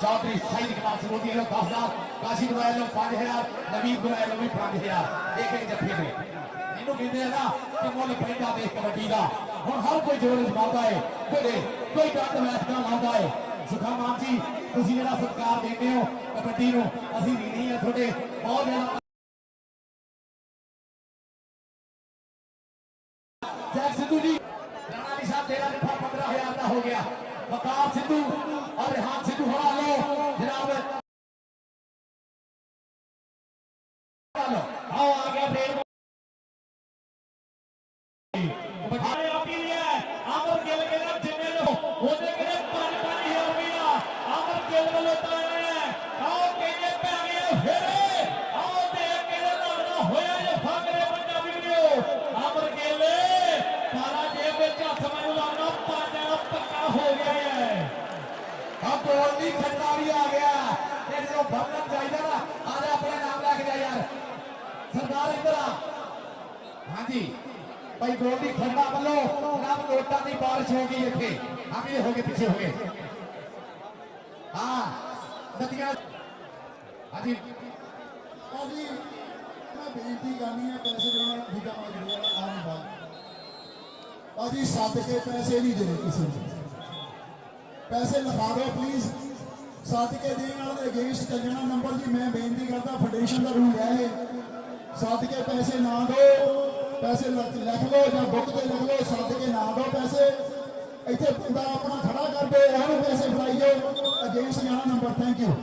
चौधरी सईद इकबाल सरगोतिया लो 10,000 काशी ग्रह लो 5,000 नवीन ग्रह लो भी 5,000 एक जफे में इन्हों कहते हैं ना कि मुल पैदा देख कबड्डी का हम हर कोई जोर जमाता है कोई डंड बैठना लाता है सुखा मान जी तुम जरा सत्कार देते हो कबड्डी को असं नहीं है थोड़े बहुत ज्यादा जैक सिद्धू जी राणा निशान तेरा जफा 15,000 का हो गया वकार सिद्धू और रेहान सिद्धू हरा लो जनाब आओ आ गया रेड बठाने आपी लिया अमर गिल के ना जिन्ने लो ओने के 5-5000 रुपया अमर गिल वालों ताया है आओ कहने पे आ गया फिर आओ देख के लगना होया ये भागरे पंजाबी वीडियो अमर गिल तारा जेब में हाथ में लगना पाना पक्का हो गया है अब गोल्डी खन्ना भी आ गया ये जो भरना चाहिए ना आज अपने नाम लेके जा यार सरदार इधर आ हाँ जी भाई गोल्डी खन्ना वालों जनाब नोटा की बारिश हो गई इतने आगे हो गए पीछे हो गए हाँ नदियां हाँ जी ਭਾਜੀ ਮੈਂ ਬੇਨਤੀ ਕਰਨੀ ਹੈ ਪੈਸੇ ਦੇਣਾ ਠੀਕਾ ਮਾਜਦੇ ਆ ਆਮ ਬਾਤ ਭਾਜੀ ਸੱਦ ਕੇ ਪੈਸੇ ਨਹੀਂ ਦੇਣੇ ਕਿਸੇ ਨੂੰ ਪੈਸੇ ਲਿਖਾ ਦਿਓ ਪਲੀਜ਼ ਸੱਦ ਕੇ ਦੇਣ ਵਾਲੇ ਦੇ ਅਗੇਂਸਟ ਚੱਲਣਾ ਨੰਬਰ ਜੀ ਮੈਂ ਬੇਨਤੀ ਕਰਦਾ ਫੈਡਰੇਸ਼ਨ ਦਾ ਰੂਲ ਹੈ ਇਹ ਸੱਦ ਕੇ ਪੈਸੇ ਨਾ ਦਿਓ ਪੈਸੇ ਲਿਖ ਲਓ ਜਾਂ ਬੁੱਕ ਤੇ ਲਿਖ ਲਓ ਸੱਦ ਕੇ ਨਾ ਦਿਓ ਪੈਸੇ ਇੱਥੇ ਬੰਦਾ ਆਪਣਾ ਖੜਾ ਕਰ ਦਿਓ ਉਹਨੂੰ ਪੈਸੇ ਫੜਾਈ ਜਾਓ ਅਗੇਂਸਟ ਜਾਣਾ ਨੰਬਰ ਥੈਂਕ ਯੂ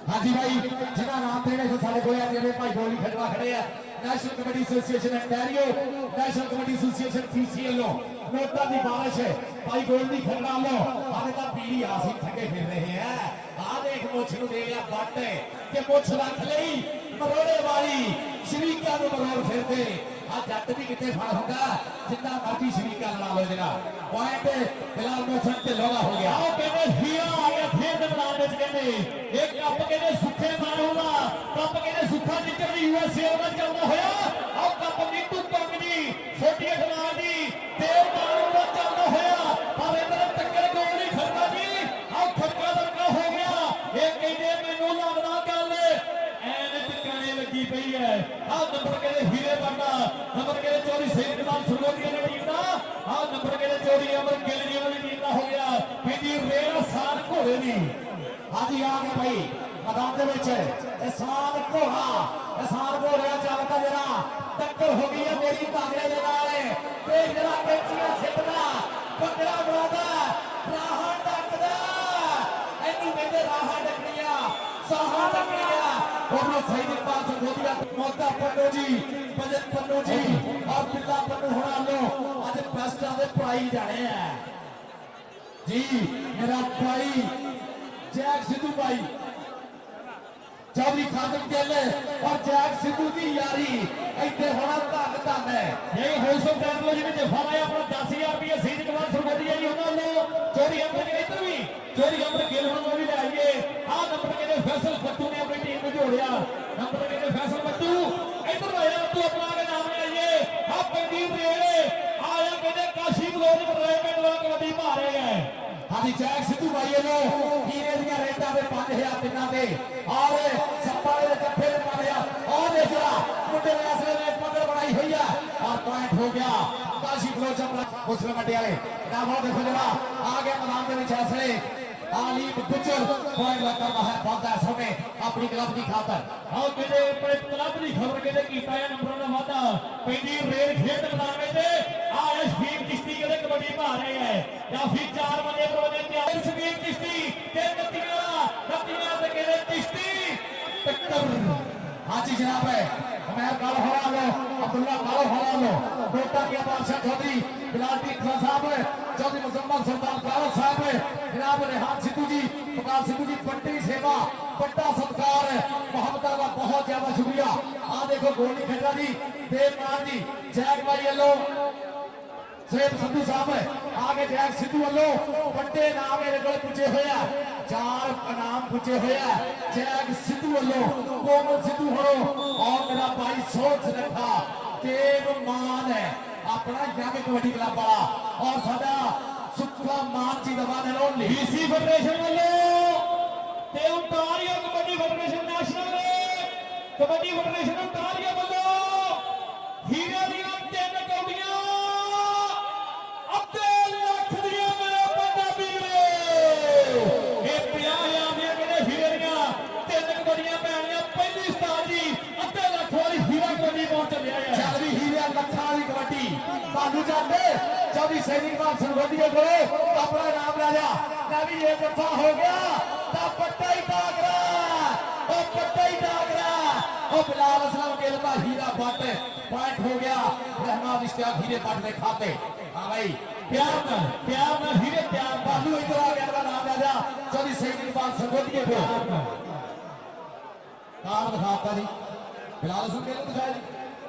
हाँ जी भाई जिन्होंने नाम देने से साढ़े को जिन्हें भाई गोली खड़वा खड़े हैं national Kabaddi association Ontario national Kabaddi association PCL NOTA की बारिश है भाई गोली खड़वा लो हमें तो पीली आसी थके फिर रहे हैं आ देख मुछ नु दे लिया बट के मुछ रख ली मरोड़े वाली शरीका नु मरोड़ फिरते आ जट भी कितने फड़ होगा जितना मर्जी शरीका लड़ा लो जरा पॉइंट फिलहाल मोशन ते लोगा हो गया आओ कहने हीरा आ गया फिर मैदान में कहने एक कप कहने सुखे मारूंगा कप कहने सुखा निकल दी यूएसए में चलना होया आओ कप नीतू पंग दी छोटी खिलाड़ी दी देव मारूंगा चलना होया पर इधर टक्कर गोल नहीं खड़का जी आओ खड़का दरका हो गया एक कहने मैनू लगना गल एन टिकाने लगी पई है आओ नंबर कहने हीरे बनना नंबर कहने चोरी सेठ नाल सुरगोटिया ने टीम दा आओ नंबर कहने चोरी अमर गिल जी वाली टीम दा हो गया फिर रेल आसान घोड़े दी हाँ जी आ गए भाई मैदान के विच एहसान घोड़ा चलता जरा टक्कर हो गई है मेरी भागरे दे नाल ते जरा कैंचियां सिੱਟਦਾ पकड़ा बनादा राहां डकदा एनू कहंदे राहां डकणियां साहां डकणियां और सही पास संगोदिया मोता पन्नू जी भजन पन्नू जी और बिल्ला पन्नू होना लो आज बेस्टां दे पढ़ाई जाने हैं जी मेरा भाई जैक सिद्धू भाई चौधरी खादम गिल और जैक सिद्धू की यारी इतने होना धन धन है ये होलसेल टैंक जी में फराया अपना 10000 रुपये सीट के बाद सुरगोटिया जी होना लो चोरी अमर के इधर भी चोरी अमर गिल होना भी ले आइए आ नंबर के फैसल बट्टू ने अपनी टीम में जोड़िया नंबर के फैसल बट्टू इधर आया तू अपना के नाम ले आइए आ पंदीप रेड़े आया कहते काशी बलोच बदलाए में कबड्डी मारे गए हाँ जी जैक सिद्धू भाई नो हीरे दियां रेटां दे 5000 तिन्ना दे और सप्पा दे जफ्फे दे 5000 और देखा मुंडे ने असले ने पकड़ बनाई हुई है और पॉइंट हो गया काशी बलोच मुस्लिम मंडी वाले नाम देखो जरा आ गया मैदान के विच असले आलीम गुजर पॉइंट लगा बाहर भागदा सोने अपनी क्लब की खातर आओ कहते अपने क्लब की खबर कहते कीता है नंबरों का वादा पैंदी रेल खेत मैदान में आया शफीक चिश्ती कहते कबड्डी पा रहे हैं या फिर 4 बंदे बने तैयार शफीक चिश्ती ते नतिया ते कहते चिश्ती टक्कर हाँ जी जनाब है उमर कालो हरा लो अब्दुल्ला कालो हरा लो नोटा के बादशाह चौधरी बिलाल टिक्का साहब चौधरी मुजम्मल सुल्तान कालो साहब जनाब रेहान सिद्धू जी पुकार सिद्धू जी बड़ी सेवा बड़ा सत्कार मोहम्मद का बहुत ज्यादा शुक्रिया आ देखो गोली खट्टा जी देवमान जी जैक भाई वालों सेठ संधू साहब आगे जैक सिद्धू वालों बड़े नाम मेरे को पूछे हुए 4 इनाम पूछे हुए जैक सिद्धू वालों कोमल सिद्धू हो और मेरा भाई सोच रखा देवमान है अपना जंग कबड्डी क्लब वाला और साडा सुखा मान जी दवा ने लो बीसी फेडरेशन वालों ते Ontario kabaddi federation national kabaddi federation Ontario वालों हीरे दियां 3 कौड़ियां अद्धे लख दियां मेरे पंजाबी वीरो ये 50,000 दियां कहने हीरे दियां 3 कबड्डियां पैणियां पहली उस्ताद जी अद्धे लख वाली हीरा कबड्डी पहुंच चलिया है चल भी हीरे लखा वाली कबड्डी बानू जाते चौधरी सैनिकवाल संगोटिया को अपना नाम ले लिया। मैं भी ये दफा हो गया तो पट्टा ही डाग रहा, वो पट्टा ही डाग रहा। वो बिलाल असलम गिल का हीरा बट पॉइंट हो गया रहमान इश्तियाक हीरे बट ने खाते। हाँ भाई प्यार ना हीरे प्यार बालू इधर आ गया, नाम ले लिया चौधरी सैनिकवाल संगोटिया को काम दिखाता जी। बिलाल असलम गिल दिखाया जी,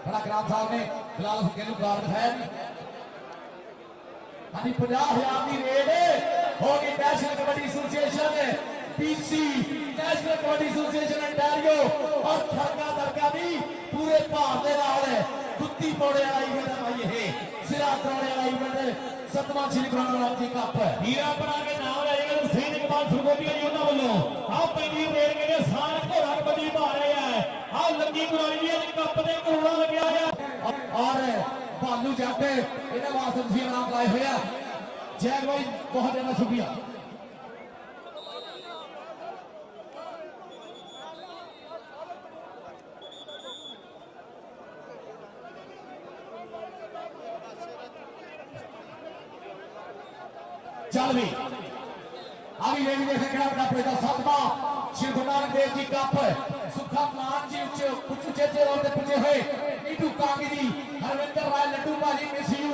बड़ा ग्राम साहब ने बिलाल असलम गिल कार्ड दिखाया जी। हाँ 50,000 की रेड होगी national Kabaddi association PC, national Kabaddi association Ontario और थरका दरका भी पूरे भारत के नाल कुत्ती पौड़े वाला इवेंट है भाई। ये सिरा तोड़े वाला इवेंट 7वां श्री गुरु नानक देव जी कप हीरा बना के नाम लेगा सैनिकवाल संगोटिया जी उन्होंने बोलो आओ पहली रेड के लिए साल घोड़ा कबड्डी पा रहे हैं। आओ लंगी गुरानी जी कप दे करोड़ा लगे आ और भालू जट इन्हें वास्ते तुम इनाम लाए हुए जैक भाई बहुत ज्यादा शुक्रिया। चल भी अभी लेडी देखे खड़ा पड़ेगा 7वां श्री गुरु नानक देव जी कप सुखा मान जी कुछ उचे रोड पे पूजे हुए नीटू कांगी जी, हरविंदर राय लड्डू भाजी मिस यू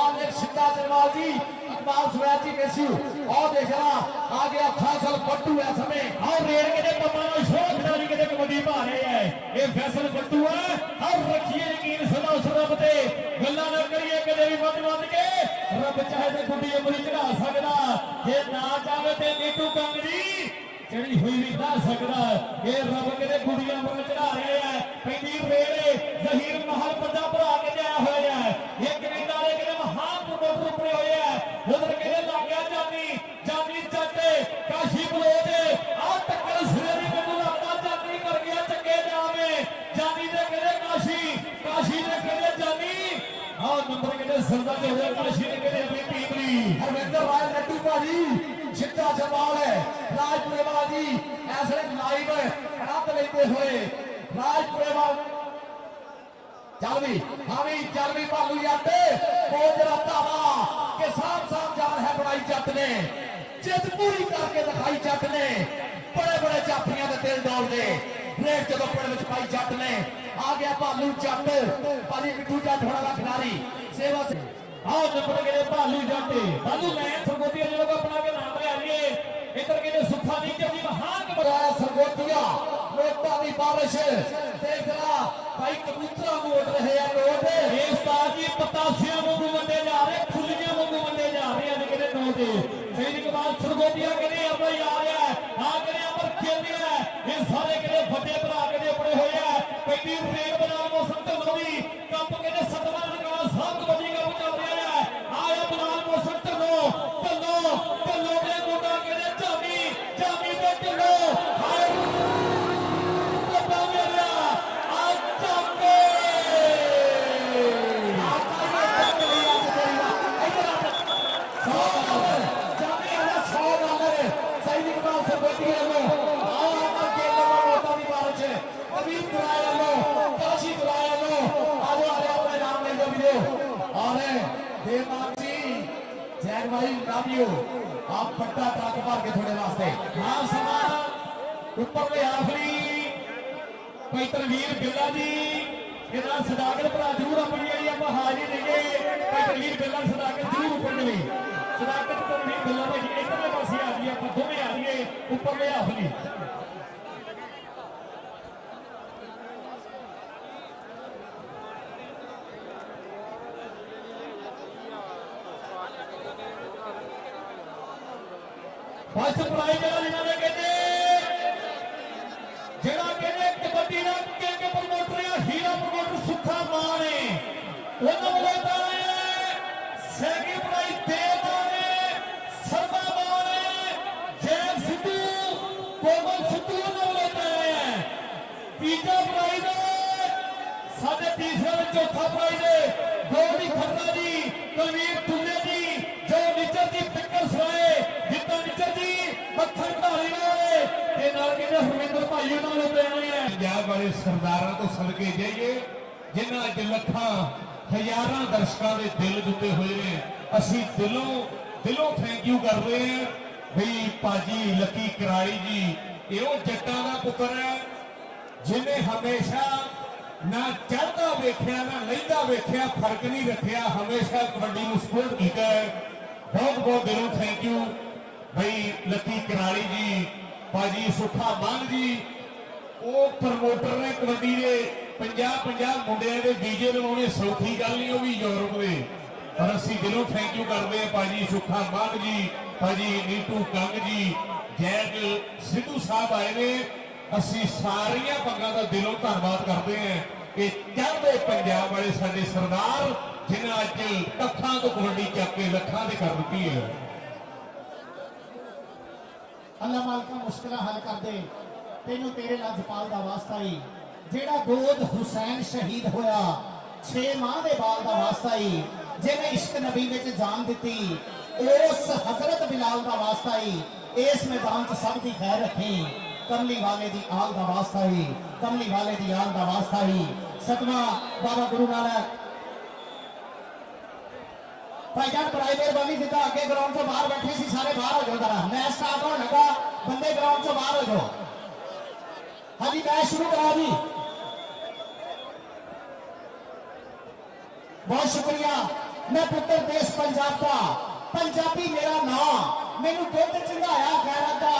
और एक सिद्धा जरवाल जी, इकबाल सुवैद जी मिस यू और देखना आ गया फैसल पट्टू है समय और रेड के लिए कमाना शोर खिलाड़ी के लिए कबड्डी पा रहे हैं। ये फैसल पट्टू है और रखिए यकीन सदा उस रब ते गल्ला न करिए कदे भी मत के रब चाहे तो गुड्डी अमरी चढ़ा सकदा, जे ना चाहे ते नीटू कंग जी चढ़ी हुई भी कर सकदा। ये रब के गुड़िया अमर चढ़ा रहे हैं। पहली रेड जहीर महल पंजा भरा के आया हुआ है। ये कनेडा वाले के महान प्रमोटर उपरे हुए हैं। उधर के लग गया जानी चट्टे काशी बलोच आ टक्कर सिरे दी मैनू लगदा जानी कर गया चंगे जामे जानी दे कहले काशी दे कहले जानी आ नंबर कहले सरदा दे होया काशी दे कहले अपनी टीमरी हरविंदर राय लड्डू भाजी सिद्धा जरवाल राजपुरेवाल जी ऐसे लाइव आनंद लेते हुए राजपुरेवाल चल भी भालू जट जरा धावा के साफ जान है बनाई जट ने जिद पूरी करके दिखाई जट ने बड़े जाफियां के दिल डोलते रेड जो पिंड पाई जट ने आ गया भालू जट भाजी मिठू जट होने वाला खिलाड़ी सेवा से आओ नंबर कहले भालू जट भालू लैन संगोटिया जो अपना के नाम ले आइए। इधर कहले सुखा नीचे जी महान बनाया संगोटिया नोटा की बारिश देखना भाई कबूतरा उड़ रहे हैं नोट ये उस्ताद जी पतासियां वांगू वंडे जा रहे फुल्लियां वांगू वंडे जा रहे हैं कहले नोट सैनिकवाल संगोटिया कहले अपना यार है हां कहले अमर खेल है। ये सारे कहले बड़े भरा के अपने होए है। पहली रेड बना मौसम तो नवी कप कहले 7वां नगाड़ा साहब कबड्डी का चल रहा है। आया बनाल मौसम ढलो के गोटा कहले जामी पे ढलो हाय गोटा मेरा आज जाके आप पट्टा ट्रक भर के थोड़े वास्ते हाँ समान ऊपर ले आखिरी कोई तनवीर बिल्ला जी इधर सदाकत भरा जरूर अपनी आई आप हाजिर देंगे। कोई तनवीर बिल्ला सदाकत जरूर ऊपर ले सदाकत तनवीर बिल्ला भाई इधरले पासे आ गई आप दोवें आ गए ऊपर ले आखिरी फर्स्ट प्राइज जिन्होंने कहते कबड्डी का प्रमोटर हीरा प्रमोटर सुखा मान है उन्होंने सैकिंड प्राइज देव मान सरदा मान जैन सिद्धू कोमल सिद्धू उन्होंने तीजा प्राइज साढ़े तीसरा में चौथा प्राइज गौरी खन्ना जी कुलवीर दुल्ले जी जो निचर जी पिक्कर सराए जितना निचर जी मक्खन धारीवाल ते नाल कहते हरविंदर भाई उन्होंने देने हैं। पंजाब वाले सरदारां तो सदके जाइए जिन्हां च लखां ਹਜ਼ਾਰਾਂ ਦਰਸ਼ਕਾਂ ਦੇ ਦਿਲ ਜੁੱਤੇ ਹੋਏ ਨੇ। ਅਸੀਂ ਦਿਲੋਂ ਥੈਂਕ ਯੂ ਕਰਦੇ ਹਾਂ ਬਈ ਭਾਜੀ ਲੱਕੀ ਕਰਾਲੀ ਜੀ, ਇਹ ਉਹ ਜੱਟਾਂ ਦਾ ਪੁੱਤਰ ਹੈ ਜਿਹਨੇ ਹਮੇਸ਼ਾ ਨਾ ਚੜ੍ਹਦਾ ਵੇਖਿਆ ਨਾ ਲਹਿੰਦਾ ਵੇਖਿਆ, ਫਰਕ ਨਹੀਂ ਰੱਖਿਆ, ਹਮੇਸ਼ਾ ਕਬੱਡੀ ਨੂੰ ਸਪੋਰਟ ਕੀਤਾ ਹੈ। ਬਹੁਤ ਬਹੁਤ ਦਿਲੋਂ ਥੈਂਕ ਯੂ ਬਈ ਲੱਕੀ ਕਰਾਲੀ ਜੀ। ਭਾਜੀ ਸੁੱਖਾ ਮਾਨ ਜੀ ਉਹ ਪ੍ਰਮੋਟਰ ਨੇ ਕਬੱਡੀ ਦੇ 50 ਮੁੰਡਿਆਂ ਦੇ ਵੀਜ਼ੇ ਲਵਾਉਣੇ ਸੌਖੀ ਗੱਲ ਨਹੀਂ, ਉਹ ਵੀ ਯੂਰਪ ਦੇ। ਪਰ ਅਸੀਂ ਦਿਲੋਂ ਥੈਂਕ ਯੂ ਕਰਦੇ ਹਾਂ ਭਾਜੀ ਸੁੱਖਾ ਮਾਨ ਜੀ, ਭਾਜੀ ਨੀਟੂ ਕੰਗ ਜੀ, ਜੈਗ ਸਿੱਧੂ ਸਾਹਿਬ ਆਏ ਨੇ। ਅਸੀਂ ਸਾਰੀਆਂ ਪੰਗਾਂ ਦਾ ਦਿਲੋਂ ਧੰਨਵਾਦ ਕਰਦੇ ਹਾਂ ਕਿ ਚੜ੍ਹਦੇ ਪੰਜਾਬ ਵਾਲੇ ਸਾਡੇ ਸਰਦਾਰ ਜਿਨ੍ਹਾਂ ਅੱਜ ਲੱਖਾਂ ਤੋਂ ਕਬੱਡੀ ਚੱਕ ਕੇ ਲੱਖਾਂ ਦੇ ਕਰ ਦਿੱਤੀ ਹੈ। ਅੱਲਾ ਮਾਲਕਾ ਮੁਸ਼ਕਲਾਂ ਹੱਲ ਕਰਦੇ, ਤੈਨੂੰ ਤੇਰੇ ਲਜਪਾਲ ਦਾ ਵਾਸਤਾ ਹੀ। ਜਿਹੜਾ ਗੋਦ ਹੁਸੈਨ ਸ਼ਹੀਦ ਹੋਇਆ 6 ਮਾਹ ਦੇ ਬਾਲ ਦਾ ਵਾਸਤਾ ਹੀ। ਜਿਹਨੇ ਇਸ਼ਕ ਨਬੀ ਵਿੱਚ ਜਾਨ ਦਿੱਤੀ ਉਸ ਹਜ਼ਰਤ ਬਿਲਾਲ ਦਾ ਵਾਸਤਾ ਹੀ। ਇਸ ਮੈਦਾਨ 'ਚ ਸਭ ਦੀ ਖੈਰ ਰੱਖੀ। ਕਮਲੀ ਵਾਲੇ ਦੀ ਆਲ ਦਾ ਵਾਸਤਾ ਹੀ, ਕਮਲੀ ਵਾਲੇ ਦੀ ਆਲ ਦਾ ਵਾਸਤਾ ਹੀ। ਸਤਵਾਂ ਬਾਬਾ ਗੁਰੂ ਨਾਨਕ ਭਾਈਜਾਨ ਬੜਾਈ ਮਿਹਰਬਾਨੀ, ਜਿੱਦਾਂ ਅੱਗੇ ਗਰਾਊਂਡ ਤੋਂ ਬਾਹਰ ਬੈਠੇ ਸੀ ਸਾਰੇ ਬਾਹਰ ਹੋ ਜਾਓ ਜਰਾ। ਮੈਚ ਸਟਾਰਟ ਹੋਣ ਲੱਗਾ, ਬੰਦੇ ਗਰਾਊਂਡ ਤੋਂ ਬਾਹਰ ਹੋ ਜਾਓ। ਹਾਂਜੀ ਮੈਚ ਸ਼ੁਰੂ ਕਰਾਓ ਜੀ। ਬਹੁਤ ਸ਼ੁਕਰੀਆ। ਮੈਂ ਪੁੱਤਰ ਦੇਸ਼ ਪੰਜਾਬ ਦਾ, ਪੰਜਾਬੀ ਮੇਰਾ ਨਾਂ, ਮੈਨੂੰ ਦੁੱਧ ਚੰਗਾਇਆ ਗੈਰਤ ਦਾ,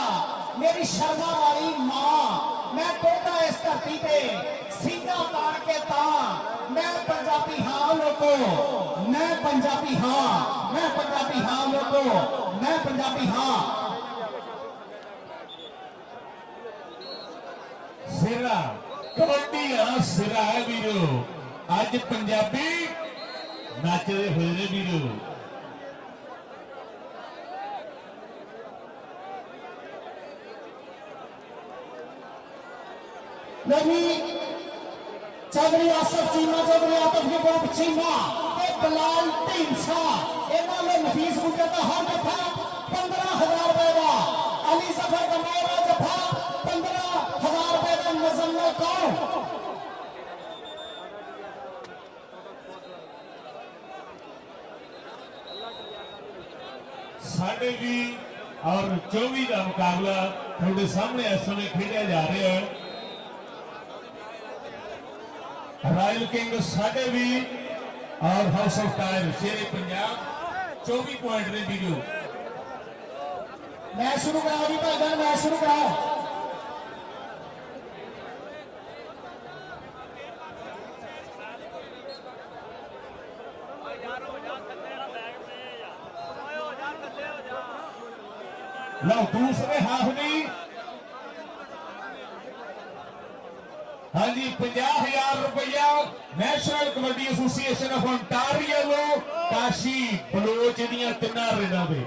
ਮੇਰੀ ਸ਼ਰਮਾ ਵਾਲੀ ਮਾਂ। ਮੈਂ ਟੋਟਾ ਇਸ ਧਰਤੀ ਤੇ ਸੀਨਾ ਤਾਣ ਕੇ ਤਾਂ ਮੈਂ ਪੰਜਾਬੀ ਹਾਂ ਲੋਕੋ, ਮੈਂ ਪੰਜਾਬੀ ਹਾਂ, ਮੈਂ ਪੰਜਾਬੀ ਹਾਂ ਲੋਕੋ, ਮੈਂ ਪੰਜਾਬੀ ਹਾਂ। ਸਿਰਾ ਕਬੱਡੀ ਦਾ ਸਿਰਾ ਹੈ ਵੀਰੋ, ਅੱਜ ਪੰਜਾਬੀ ਨੱਚਦੇ ਹੋਏ ਨੇ ਵੀਰੋ। नहीं चौधरी आसफ चीमा, चौधरी आतफ यकूब चीमा ते बिलाल ढींसा, इन्हां ने नफीस बुके का हर जफा 15,000 रुपए का, अली जफर कमाए का जफा 15,000 रुपए का। मुजम्मिल कौन साढ़े भी और 24 का मुकाबला थोड़े सामने इस समय खेलिया जा रहा है। रॉयल किंग साढ़े भी और house of tyre Shere Punjab 24 point ने वीडियो। मैच शुरू कराओ जी भाईजान, मैच शुरू कराओ। लो दूसरे हाफ में हाँ जी 50,000 रुपया National Kabaddi Association of Ontario Kashi Baloch दियां 3 रेडा दे।